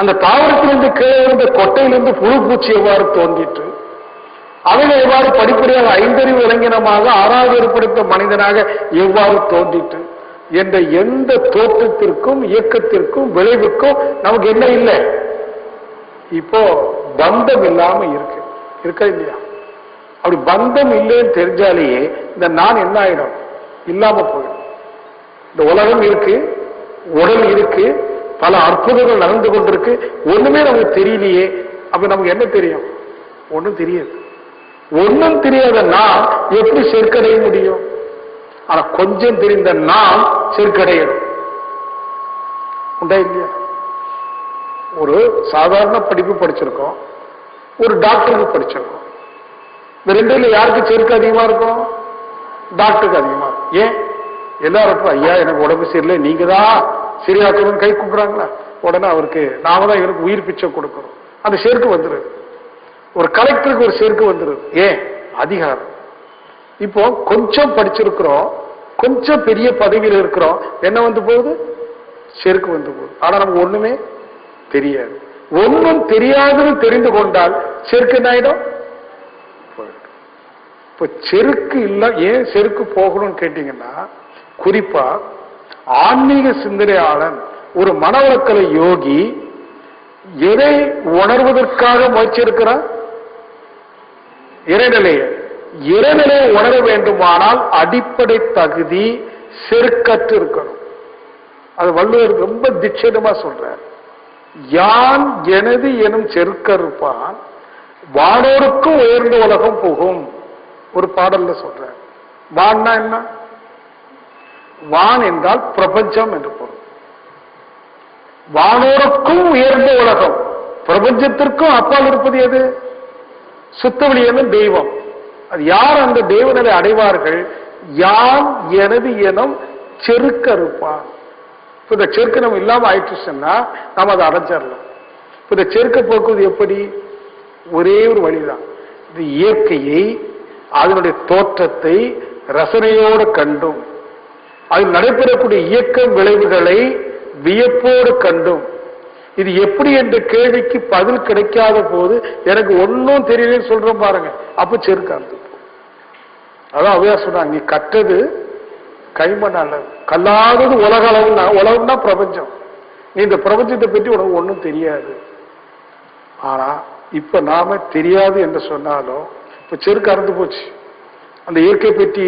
அந்த தாவரத்திலிருந்து கீழே இருந்த கொட்டையிலிருந்து புழு பூச்சி எவ்வாறு தோன்றிட்டு, அவைகள் எவ்வாறு படிப்படியாக 5 அறிவு இளைஞனமாக 6வது ஏற்படுத்த மனிதனாக எவ்வாறு தோன்றிட்டு என்ற எந்த தோற்றத்திற்கும் இயக்கத்திற்கும் விளைவுக்கும் நமக்கு என்ன இல்லை? இப்போ பந்தம் இல்லாம இருக்கு, இருக்கா இல்லையா? அப்படி பந்தம் இல்லைன்னு தெரிஞ்சாலேயே இந்த நான் என்ன ஆயிடும்? இல்லாம போயிடும். இந்த உலகம் இருக்கு, உடல் இருக்கு, பல அற்புதங்கள் நடந்து கொண்டிருக்கு, ஒண்ணுமே நமக்கு தெரியலையே. அப்ப நமக்கு என்ன தெரியும்? ஒண்ணும் தெரியாது. ஒண்ணும் தெரியாத நாம் எப்படி செருக்கடைய முடியும்? ஆனா கொஞ்சம் தெரிந்த நாம் செருக்கடையணும். உண்டா இல்லையா? ஒரு சாதாரண படிப்பு படிச்சிருக்கோம், ஒரு டாக்டருக்கு படிச்சிருக்கோம். இந்த ரெண்டுல யாருக்கு செருக்கு அதிகமா இருக்கும்? டாக்டருக்கு அதிகமா இருக்கும். ஏன்? எல்லாரும் ஐயா எனக்கு உடம்பு சரியில்லை, நீங்க தான் சரியாக்கணும்னு கை கூப்பிடுறாங்களா, உடனே அவருக்கு நாம தான் இவருக்கு உயிர் பிச்சை கொடுக்கணும், அந்த செருக்கு வந்துருது. ஒரு கலெக்டருக்கு ஒரு செருக்கு வந்துருது. ஏன்? அதிகாரம். இப்போ கொஞ்சம் படிச்சிருக்கிறோம், கொஞ்சம் பெரிய பதவியில் இருக்கிறோம், என்ன வந்து போகுது? செருக்கு வந்து போகுது. ஆனா நமக்கு ஒண்ணுமே தெரியாது. ஒன்னும் தெரியாதுன்னு தெரிந்து கொண்டால் செருக்கு என்ன ஆயிடும்? இப்ப செருக்கு இல்ல. ஏன் செருக்கு போகணும்னு கேட்டீங்கன்னா, குறிப்பா ஆன்மீக சிந்தனையாளன், ஒரு மனவளக்கலை யோகி எதை உணர்வதற்காக முயற்சி இருக்கிறார்? இறைநிலையை. இறைநிலையை உணர வேண்டுமானால் அடிப்படை தகுதி செருக்கற்று இருக்கணும். அது வள்ளுவர் ரொம்ப திட்சணமா சொல்றார். யான் எனது எனும் செருக்கறுப்பான் வானோருக்கும் உயர்ந்த உலகம் புகும். ஒரு பாடல்ல சொல்ற. வான்னா என்ன? வான் என்றால் பிரபஞ்சம் என்று பொருள். வானோருக்கும் உயர்ந்த உலகம், பிரபஞ்சத்திற்கும் அப்பால் இருப்பது எது? சுத்தவெளி என்னும் தெய்வம். அது யார் அந்த தெய்வநிலை அடைவார்கள்? யான் எனது எனும் செருக்கறுப்பான். இப்ப இந்த செருக்கு நம்ம இல்லாம ஆயிடுச்சுன்னா நாம அதை அடைஞ்சிடலாம். இப்ப இந்த செருக்க போக்குவது எப்படி? ஒரே ஒரு வழிதான். இது இயற்கையை, அதனுடைய தோற்றத்தை ரசனையோடு கண்டும், அதில் நடைபெறக்கூடிய இயக்க விளைவுகளை வியப்போடு கண்டும், இது எப்படி என்ற கேள்விக்கு பதில் கிடைக்காத போது எனக்கு ஒன்னும் தெரியலன்னு சொல்றோம் பாருங்க, அப்ப செருக்காது. அதான் அவையா சொன்னாங்க, நீ கற்றது கைமண் அளவு, கல்லாதது உலக அளவுன்னா, உலகம்னா பிரபஞ்சம். நீ இந்த பிரபஞ்சத்தை பற்றி உனக்கு ஒன்றும் தெரியாது. ஆனா இப்ப நாம தெரியாது என்று சொன்னாலும் இப்ப செருக்கு அறுந்து போச்சு. அந்த இயற்கை பற்றி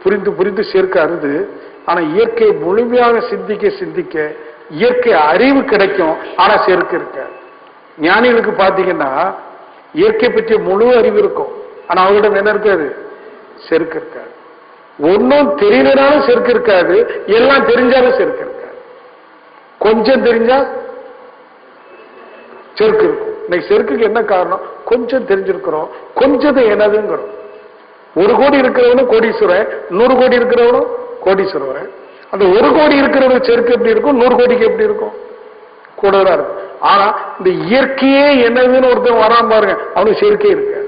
புரிந்து புரிந்து செருக்கு அறுது. ஆனா இயற்கை முழுமையாக சிந்திக்க சிந்திக்க இயற்கை அறிவு கிடைக்கும். ஆனா செருக்கு இருக்க. ஞானிகளுக்கு பாத்தீங்கன்னா இயற்கை பற்றிய முழு அறிவு இருக்கும், ஆனா அவர்களிடம் என்ன இருக்காது? செருக்கு இருக்காது. ஒன்னும் தெரியலனாலும் செருக்கு இருக்காது, எல்லாம் தெரிஞ்சாலும் செருக்கு இருக்காது. கொஞ்சம் தெரிஞ்சா செருக்கு இருக்கும். இன்னைக்கு செருக்குக்கு என்ன காரணம்? கொஞ்சம் தெரிஞ்சிருக்கிறோம், கொஞ்சத்தை என்னதுங்கிறோம். 1 கோடி இருக்கிறவனும் கோடீஸ்வரன், 100 கோடி இருக்கிறவனும் கோடீஸ்வரன். அந்த 1 கோடி இருக்கிறவனுக்கு செருக்கு எப்படி இருக்கும்? 100 கோடிக்கு எப்படி இருக்கும்? கூடதான் இருக்கும். ஆனா இந்த இயற்கையே என்னதுன்னு ஒருத்தன் வராம பாருங்க, அவனுக்கு செருக்கே இருக்கு.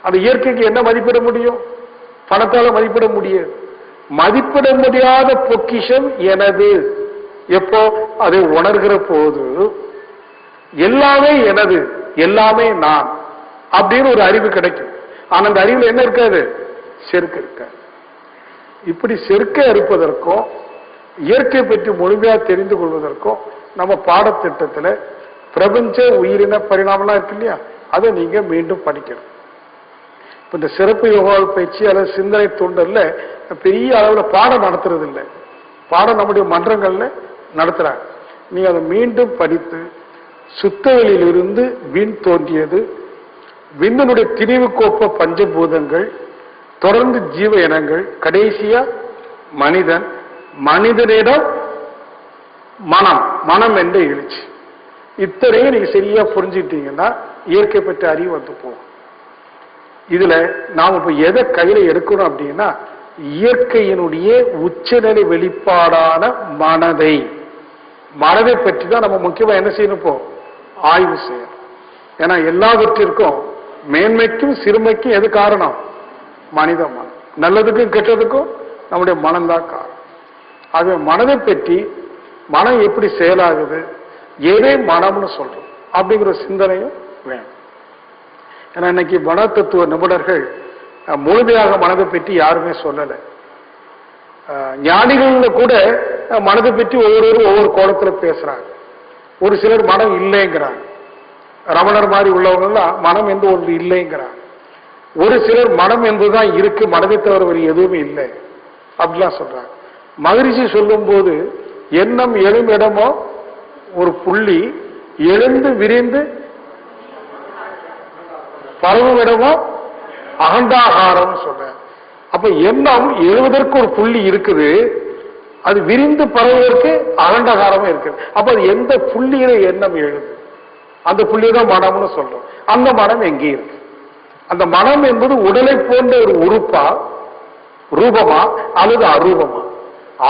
அந்த இயற்கைக்கு என்ன மதிப்பிட முடியும்? பணத்தால மதிப்பிட முடியாது. மதிப்பிட முடியாத பொக்கிஷம் எனது. எப்போ அதை உணர்கிற போது எல்லாமே எனது, எல்லாமே நான் அப்படின்னு ஒரு அறிவு கிடைக்கும். ஆனா அந்த அறிவுல என்ன இருக்காது? செருக்கு இருக்காது. இப்படி செருக்கை அறுப்பதற்கும் இயற்கை பற்றி முழுமையா தெரிந்து கொள்வதற்கும் நம்ம பாடத்திட்டத்துல பிரபஞ்ச உயிரின பரிணாமம்லாம் இருக்கு இல்லையா, அதை நீங்க மீண்டும் படிக்கணும். இப்ப இந்த சிறப்பு யோகா பயிற்சி அல்லது சிந்தனை தூண்டல்ல பெரிய அளவுல பாடம் நடத்துறது இல்லை. பாடம் நம்முடைய மன்றங்கள்ல நடத்துறாங்க. நீங்க அதை மீண்டும் படித்து சுத்தவெளியிலிருந்து விண் தோன்றியது, விண்ணினுடைய திணிவுக்கோப்ப பஞ்சபூதங்கள், தொடர்ந்து ஜீவ இனங்கள், கடைசியா மனிதன், மனிதனிடம் மனம், மனம் என்ற எழுச்சி, இத்தனையும் நீங்க சரியா புரிஞ்சுக்கிட்டீங்கன்னா இயற்கை பற்றி அறிவு வந்து போகும். இதுல நாம இப்ப எதை கையில எடுக்கணும் அப்படின்னா, இயற்கையினுடைய உச்சநிலை வெளிப்பாடான மனதை பற்றி தான் நம்ம முக்கியமா என்ன செய்யணும், இப்போ ஆய்வு செய்யணும். ஏன்னா எல்லாவற்றிற்கும் மேன்மைக்கும் சிறுமைக்கும் எது காரணம்? மனித மனம். நல்லதுக்கும் கெட்டதுக்கும் நம்முடைய மனம்தான் காரணம். ஆகவே மனதை பற்றி, மனம் எப்படி செயலாகுது, எதே மனம்னு சொல்றோம் அப்படிங்கிற சிந்தனையும் வேணும். ஏன்னா இன்னைக்கு மன தத்துவ நிபுணர்கள் முழுமையாக மனதை பற்றி யாருமே சொல்லலை. ஞானிகள்ல கூட மனதை பற்றி ஒவ்வொருவரும் ஒவ்வொரு கோணத்துல பேசுறாங்க. ஒரு சிலர் மனம் இல்லைங்கிறாங்க. ரமணர் மாதிரி உள்ளவங்கலாம் மனம் என்று ஒன்று இல்லைங்கிறாங்க. ஒரு சிலர் மனம் என்பதுதான் இருக்கு, மனதை தவிர வேறு எதுவுமே இல்லை அப்படிலாம் சொல்றாங்க. மகரிஷி சொல்லும் போது எண்ணம் எழும் இடமோ ஒரு புள்ளி, எழுந்து விரிந்து பரவும் இடமோ அகண்டாகாரம் சொல்ற. அப்ப எண்ணம் எழுவதற்கு ஒரு புள்ளி இருக்குது, அது விரிந்து பரவுவதற்கு அகண்டகாரமும் இருக்குது. அப்ப அது எந்த புள்ளியில எண்ணம் எழுது, அந்த புள்ளிதான் மனம்னு சொல்றோம். அந்த மனம் எங்கே இருக்கு? அந்த மனம் என்பது உடலை போன்ற ஒரு உறுப்பா, ரூபமா அல்லது அரூபமா?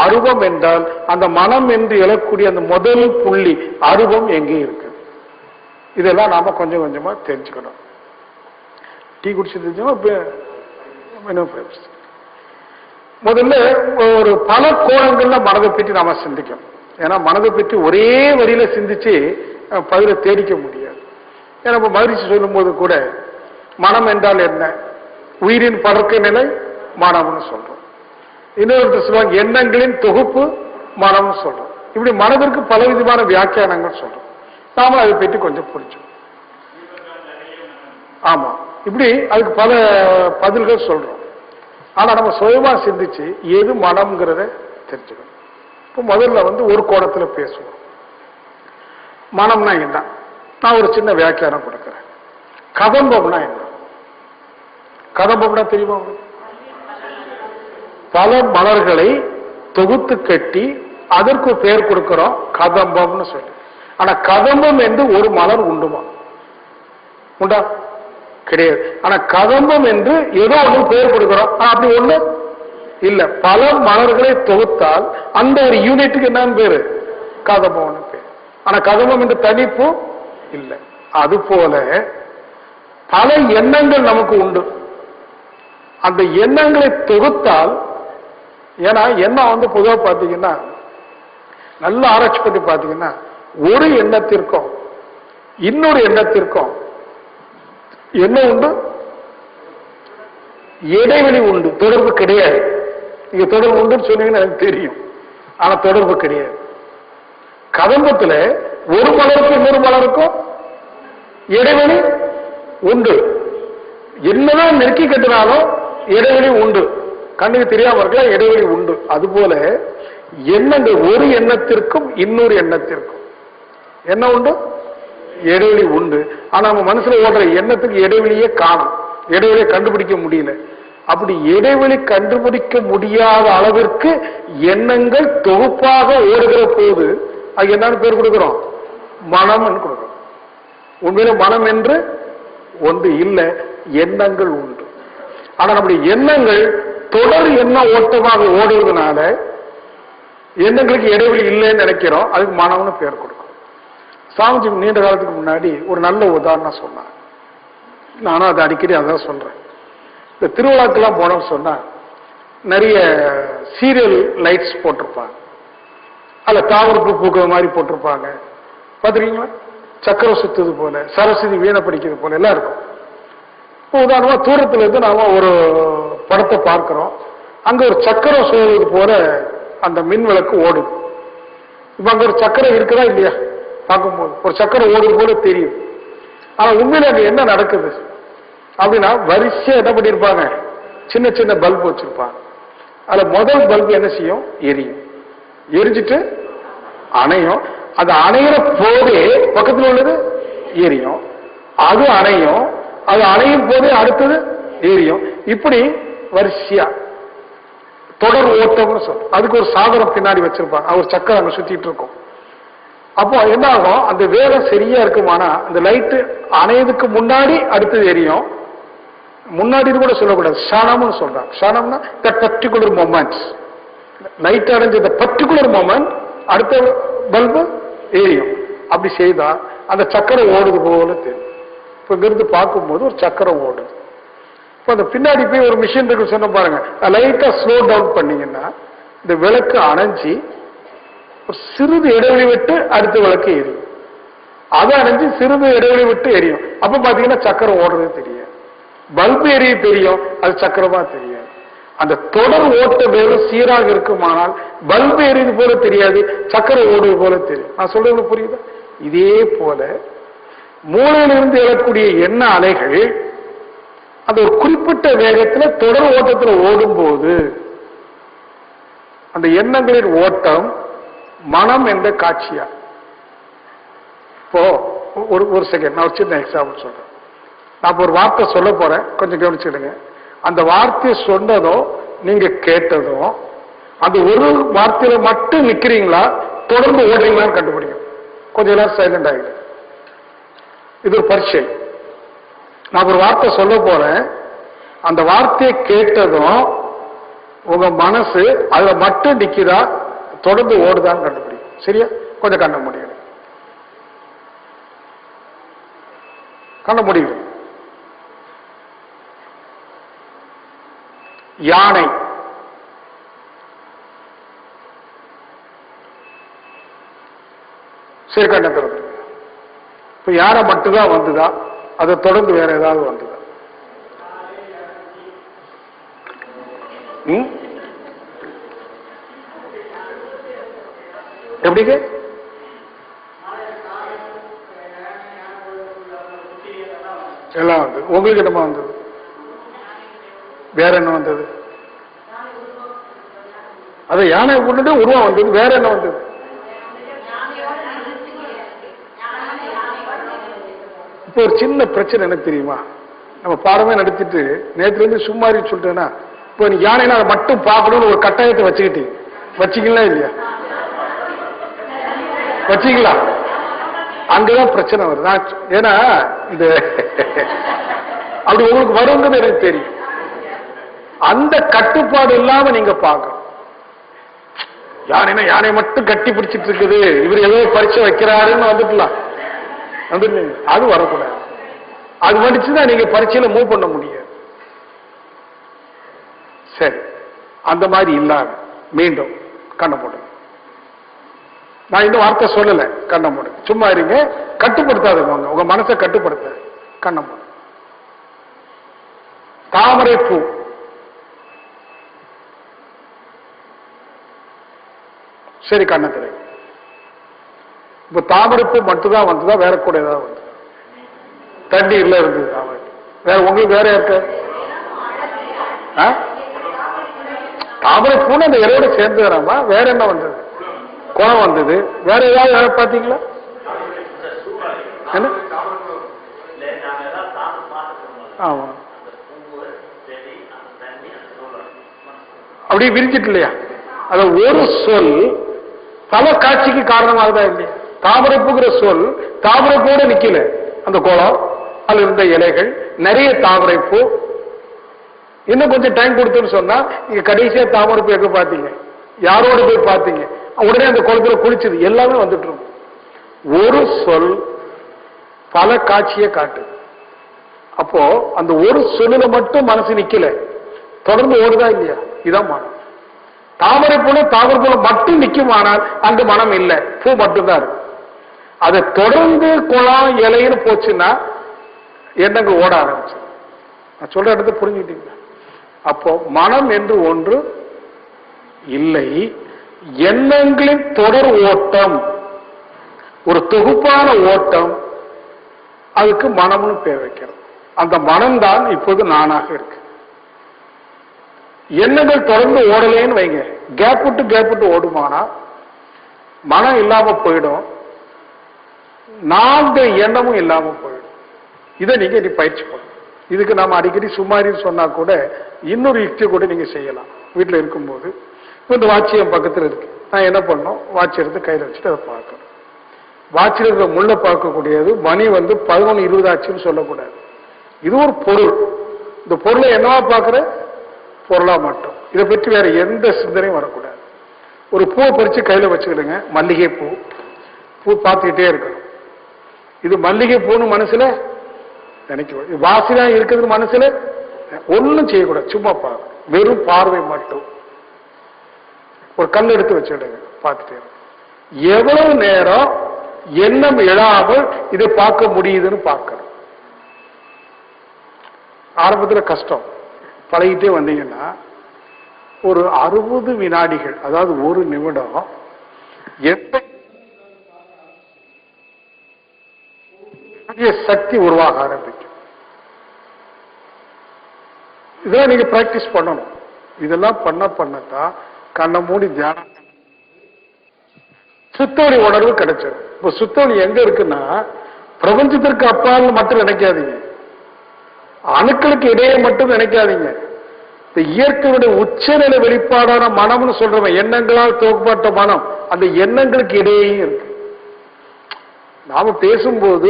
அரூபம் என்றால் அந்த மனம் என்று எழக்கூடிய அந்த முதல் புள்ளி அரூபம் எங்கே இருக்கு? இதெல்லாம் நாம கொஞ்சம் கொஞ்சமா தெரிஞ்சுக்கணும். டீ குடிச்சு தெரிஞ்சோம். முதல்ல ஒரு பல கோணங்கள்ல மனதை பற்றி நாம சிந்திக்கணும். ஏன்னா மனதை பற்றி ஒரே வரியில சிந்திச்சு பதில தேடிக்க முடியாது. ஏன்னா இப்ப மகிழ்ச்சி சொல்லும் போது கூட மனம் என்றால் என்ன, உயிரின் பறக்க நிலை மனம்னு சொல்றோம். இன்னொரு சொல்லுவாங்க எண்ணங்களின் தொகுப்பு மனம்னு சொல்றோம். இப்படி மனதிற்கு பல விதமான வியாக்கியானங்கள் சொல்றோம். நாம அதை பற்றி கொஞ்சம் புரிஞ்சோம். ஆமா, இப்படி அதுக்கு பல பதில்கள் சொல்றோம். ஆனா நம்ம சுயமா சிந்திச்சு எது மனம்ங்கிறத தெரிஞ்சுக்கணும். இப்போ முதல்ல ஒரு கோணத்துல பேசுவோம். மனம்னா என்ன? நான் ஒரு சின்ன வியாக்கியானம் கொடுக்கிறேன். கதம்பம்னா என்ன? கதம்பம்னா தெரியுமா? பல மலர்களை தொகுத்து கட்டி அதற்கு பெயர் கொடுக்கிறோம் கதம்பம்னு சொல்லி. ஆனா கதம்பம் என்று ஒரு மலர் உண்டுமா? உண்டா? கிடையாது. ஆனா கதம்பம் என்று ஏதோ ஒன்று பெயர் கொடுக்கிறோம், அப்படி ஒண்ணு இல்ல. பல மலர்களை தொகுத்தால் அந்த ஒரு யூனிட்டுக்கு என்னன்னு பேரு? கதம்பம்னு பேர். ஆனா கதம்பம் என்று தனிப்பு இல்லை. அது போல பல எண்ணங்கள் நமக்கு உண்டு. அந்த எண்ணங்களை தொகுத்தால், ஏன்னா எண்ணம் பொதுவாக பார்த்தீங்கன்னா, நல்ல ஆராய்ச்சி பண்ணி பார்த்தீங்கன்னா, ஒரு எண்ணத்திற்கும் இன்னொரு எண்ணத்திற்கும் என்ன உண்டு? இடைவெளி உண்டு, தொடர்பு கிடையாது. நீங்க தொடர்பு உண்டுன்னு சொன்னீங்கன்னா எனக்கு தெரியும், ஆனா தொடர்பு கிடையாது. கதம்பத்துல ஒரு மலருக்கும் இன்னொரு மலருக்கும் இடைவெளி உண்டு. என்னதான் நெருக்கி கட்டினாலும் இடைவெளி உண்டு. கண்ணுக்கு தெரியாம இருக்கலாம், இடைவெளி உண்டு. அதுபோல எண்ணங்கள் ஒரு எண்ணத்திற்கும் இன்னொரு எண்ணத்திற்கும் என்ன உண்டு? இடைவெளி உண்டு. ஆனா நம்ம மனசுல ஓடுற எண்ணத்துக்கு இடைவெளியே காணும், இடைவெளியை கண்டுபிடிக்க முடியல. அப்படி இடைவெளி கண்டுபிடிக்க முடியாத அளவிற்கு எண்ணங்கள் தொகுப்பாக ஓடுகிற போது அது என்னன்னு பேர் கொடுக்கிறோம்? மனம் என்று கொடுக்கிறோம். உண்மையில மனம் என்று ஒன்று இல்லை, எண்ணங்கள் உண்டு. ஆனா நம்முடைய எண்ணங்கள் தொடர் எண்ண ஓட்டமாக ஓடுவதனால எண்ணங்களுக்கு இடைவெளி இல்லைன்னு நினைக்கிறோம், அதுக்கு மனம்னு பேர் கொடுக்கும். சாமிஜி நீண்ட காலத்துக்கு முன்னாடி ஒரு நல்ல உதாரணம் சொன்னார். நானும் அதை அடிக்கடி அதான் சொல்றேன். இந்த திருவிழாக்கெல்லாம் போனோம்னு சொன்னா நிறைய சீரியல் லைட்ஸ் போட்டிருப்பாங்க, அதுல தாவரப்பு பூக்கிற மாதிரி போட்டிருப்பாங்க. பார்த்துருக்கீங்களா? சக்கரம் சுத்துது போல, சரஸ்வதி வீணை படிக்கிறது போல எல்லாம் இருக்கும். உதாரணமா தூரத்துல இருந்து நாம ஒரு படத்தை பார்க்கிறோம், அங்க ஒரு சக்கரம் சுழல்வது போல அந்த மின் விளக்கு ஓடுது. இப்ப அங்க ஒரு சக்கரம் இருக்குதா இல்லையா? பார்க்கும்போது ஒரு சக்கரம் ஓடுது போல தெரியும். ஆனா உண்மையில அங்க என்ன நடக்குது அப்படின்னா, வரிசையா என்ன பண்ணிருப்பாங்க, சின்ன சின்ன பல்பு வச்சிருப்பாங்க. அதுல முதல் பல்பு என்ன செய்யும், எரியும். எரிஞ்சிட்டு அணையும். அது அணையிற போதே பக்கத்தில் உள்ளது எரியும், அது அணையும். அது அணையும் போதே அடுத்தது எரியும். இப்படி வரிசையா தொடர் ஓட்டம்னு சொல்றோம். அதுக்கு ஒரு சாதனம் பின்னாடி வச்சிருப்பாங்க, ஒரு சக்கரம் அங்க சுத்திட்டு இருக்கும். அப்போ என்ன ஆகும், அந்த வேகம் சரியா இருக்குமானா அந்த லைட்டு அணையதுக்கு முன்னாடி அடுத்தது எரியும். முன்னாடி கூட சொல்லக்கூடாது, ஷானம்னு சொல்றாங்க. ஷானம்னா த பர்டிகுலர் மொமெண்ட், லைட் அடைஞ்ச த பர்டிகுலர் மொமெண்ட் அடுத்த பல்பு எரியும். அப்படி செய்தா அந்த சக்கரம் ஓடுது போல தெரியும். இப்ப இங்கிருந்து பார்க்கும்போது ஒரு சக்கரம் ஓடுது. இப்ப அந்த பின்னாடி போய் ஒரு மிஷின் இருக்கு சொன்ன பாருங்க, லைட்டா ஸ்லோ டவுன் பண்ணீங்கன்னா இந்த விளக்கு அணைஞ்சி ஒரு சிறிது இடைவெளி விட்டு அடுத்த விளக்கு எரியும். அது அணைஞ்சு சிறிது இடைவெளி விட்டு எரியும். அப்ப பாத்தீங்கன்னா சக்கரம் ஓடுறது தெரியும், பல்பு எரிய தெரியும், அது சக்கரமா தெரியாது. அந்த தொடர் ஓட்ட வேகம் சீராக இருக்குமானால் பல்பு எரியுது போல தெரியாது, சக்கரம் ஓடுவது போல தெரியும். நான் சொல்றது புரியுதா? இதே போல மூளையிலிருந்து எழக்கூடிய எண்ண அலைகள் அந்த ஒரு குறிப்பிட்ட வேகத்துல தொடர் ஓட்டத்தில் ஓடும் போது அந்த எண்ணங்களின் ஓட்டம் மனம் என்ற காட்சியா. இப்போ ஒரு செகண்ட் நான் ஒரு சின்ன எக்ஸாம்பிள் சொல்றேன். நான் ஒரு வார்த்தை சொல்ல போறேன், கொஞ்சம் கவனிச்சுடுங்க. அந்த வார்த்தையை சொன்னதோ நீங்க கேட்டதோ அந்த ஒரு வார்த்தையில மட்டும் நிக்கிறீங்களா, தொடர்ந்து ஓடுறீங்களான்னு கண்டுபிடிக்கும். கொஞ்சம் எல்லாரும் சைலண்ட் ஆகிடு. இது ஒரு பரீட்சை. நான் ஒரு வார்த்தை சொல்ல போறேன், அந்த வார்த்தையை கேட்டதும் உங்க மனசு அதுல மட்டும் நிக்கிறா, தொடர்ந்து ஓடுதான்னு கண்டுபிடிக்கும். சரியா? கொஞ்சம் கண்ண முடியும், கண்ண முடியும். யானை, சரி கண்ண திறந்து. இப்ப யானை மட்டும்தான் வந்துதா, அதை தொடர்ந்து வேற ஏதாவது வந்ததா? எப்படிங்க? எல்லாம் வந்தது. உங்களுக்கு என்னமா வந்தது? வேற என்ன வந்தது? அது யானை கொண்டுட்டு உருவம் வந்தது. வேற என்ன வந்தது? இப்போ ஒரு சின்ன பிரச்சனை எனக்கு தெரியுமா, நம்ம பாடமே நடத்திட்டு நேற்றுல இருந்து சும்மாரி சொல்லிட்டேன்னா, இப்போ நீ யானைனா அதை மட்டும் பார்க்கணும்னு ஒரு கட்டாயத்தை வச்சுக்கிட்டீங்க. வச்சிக்கலாம் இல்லையா? வச்சிங்களா? அங்கதான் பிரச்சனை வருது. ஏன்னா இந்த அப்படி உங்களுக்கு வருங்கிறது எனக்கு தெரியும். அந்த கட்டுப்பாடு இல்லாம நீங்க பார்க்கணும். யானைனா யானை மட்டும் கட்டி பிடிச்சிட்டு இருக்குது, இவர் ஏதோ பரீட்சை வைக்கிறாருன்னு வந்துட்டலாம், அது வரக்கூடாது. அது வந்துச்சுன்னா நீங்க பரீட்சையில மூவ் பண்ண முடியாது. சரி, அந்த மாதிரி இல்லாம மீண்டும் கண்ண போடுங்க. நான் இந்த வார்த்தை சொல்லல, கண்ண போடுங்க. சும்மா இருங்க, கட்டுப்படுத்தாதுங்க. உங்க மனசை கட்டுப்படுத்த கண்ண போடுங்க. தாமரை பூ, சரி கண்ண திரை. இப்ப தாமரைப்பூ மட்டும்தான் வந்ததா, வேற கூட ஏதாவது வந்து தண்ணீர்ல இருந்தது? வேற உங்களுக்கு வேற இருக்க? தாமரை பூன்னு அந்த இலையோட சேர்ந்து வராமா? வேற என்ன வந்தது? குளம் வந்தது. வேற ஏதாவது வேற பார்த்தீங்களா? என்ன? ஆமா, அப்படி விரிஞ்சிட்டு இல்லையா? அத ஒரு சொல் பல காட்சிக்கு காரணமாகதான் இல்லையா? தாமரைப்பூங்கிற சொல் தாமரைப்பூட நிக்கல, அந்த குளம், அதுல இருந்த இலைகள், நிறைய தாமரைப்பூ. இன்னும் கொஞ்சம் டைம் கொடுத்துன்னு சொன்னா நீங்க கடைசியா தாமரைப்பூ எங்க பார்த்தீங்க, யாரோட போய் பார்த்தீங்க, உடனே அந்த குளத்துல குளிச்சது, எல்லாமே வந்துட்டு இருக்கும். ஒரு சொல் பல காட்சியை காட்டு. அப்போ அந்த ஒரு சொல்லுல மட்டும் மனசு நிக்கல, தொடர்ந்து ஓடுதா இல்லையா? இதான் மனம். தாமரை போல தாமரை போல மட்டும் நிக்குமானால் அங்கு மனம் இல்லை, பூ மட்டும்தான் இருக்கு. அதை தொடர்ந்து குளம் இலைன்னு போச்சுன்னா எண்ணங்கள் ஓட ஆரம்பிச்சு. நான் சொல்ற இடத்த புரிஞ்சுக்கிட்டீங்களா? அப்போ மனம் என்று ஒன்று இல்லை. எண்ணங்களின் தொடர் ஓட்டம், ஒரு தொகுப்பான ஓட்டம், அதுக்கு மனம்னு பேர் வைக்கிறோம். அந்த மனம்தான் இப்போது நானாக இருக்கு. எண்ணங்கள் தொடர்ந்து ஓடலேன்னு வைங்க, கேப் விட்டு ஓடுமானா மனம் இல்லாம போயிடும், நான்கு எண்ணமும் இல்லாம போயிடும். இதை நீங்க பயிற்சி பண்ணணும். இதுக்கு நாம அடிக்கடி சுமாரின்னு சொன்னா கூட இன்னொரு யுக்தி கூட நீங்க செய்யலாம். வீட்டில் இருக்கும்போது இந்த வாட்சி என் பக்கத்தில் இருக்கு, நான் என்ன பண்ணணும், வாட்சி எடுத்து கையில் வச்சுட்டு அதை பார்க்கணும். வாட்சியில் இருக்கிற முள்ள பார்க்கக்கூடியது, மணி 11:20 ஆச்சுன்னு சொல்லக்கூடாது. இது ஒரு பொருள். இந்த பொருளை என்னவா பார்க்கிற, பொருளா மட்டும். இதை பற்றி வேற எந்த சிந்தனையும் வரக்கூடாது. ஒரு பூவை பறிச்சு கையில வச்சுக்கிடுங்க, மல்லிகை பூ. பூ பார்த்துக்கிட்டே இருக்கணும். இது மல்லிகை பூன்னு மனசுல நினைக்க, வாசனையா இருக்குது மனசுல ஒன்னும் செய்யக்கூடாது, சும்மா பார்க்க, வெறும் பார்வை மட்டும். ஒரு கல் எடுத்து வச்சுடுங்க, பார்த்துட்டே. எவ்வளவு நேரம் எண்ணம் எழாமல் இதை பார்க்க முடியுதுன்னு பார்க்கணும். ஆரம்பத்தில் கஷ்டம், பழகிட்டே வந்தீங்கன்னா ஒரு 60 வினாடிகள், அதாவது ஒரு நிமிடம் சக்தி உருவாக ஆரம்பிக்கும். இதெல்லாம் நீங்க பிராக்டிஸ் பண்ணணும். இதெல்லாம் பண்ணத்தான் கண்ணை மூடி தியானம் சுத்தவழி உணர்வு கிடைச்சிடும். இப்ப சுத்தவழி எங்க இருக்குன்னா, பிரபஞ்சத்திற்கு அப்பால் மட்டும் நினைக்காதீங்க, அணுக்களுக்கு இடையே மட்டும் நினைக்காதீங்க. இந்த இயற்கையுடைய உச்சநிலை வெளிப்பாடான மனம்னு சொல்றவன், எண்ணங்களால் துவக்கப்பட்ட மனம், அந்த எண்ணங்களுக்கு இடையேயும் இருக்கு. நாம பேசும்போது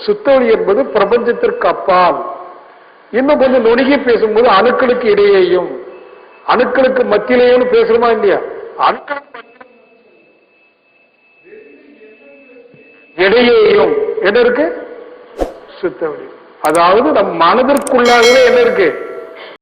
சுத்தவழி என்பது பிரபஞ்சத்திற்கு அப்பால், இன்னும் கொஞ்சம் நுணுகி பேசும்போது அணுக்களுக்கு இடையேயும், அணுக்களுக்கு மத்தியிலேயும் பேசுறோமா இல்லையா? அணுக்களுக்கு இடையேயும் என்ன இருக்கு? சுத்தவழி. அதாவது நம் மனதிற்குள்ளாகவே என்ன இருக்கு?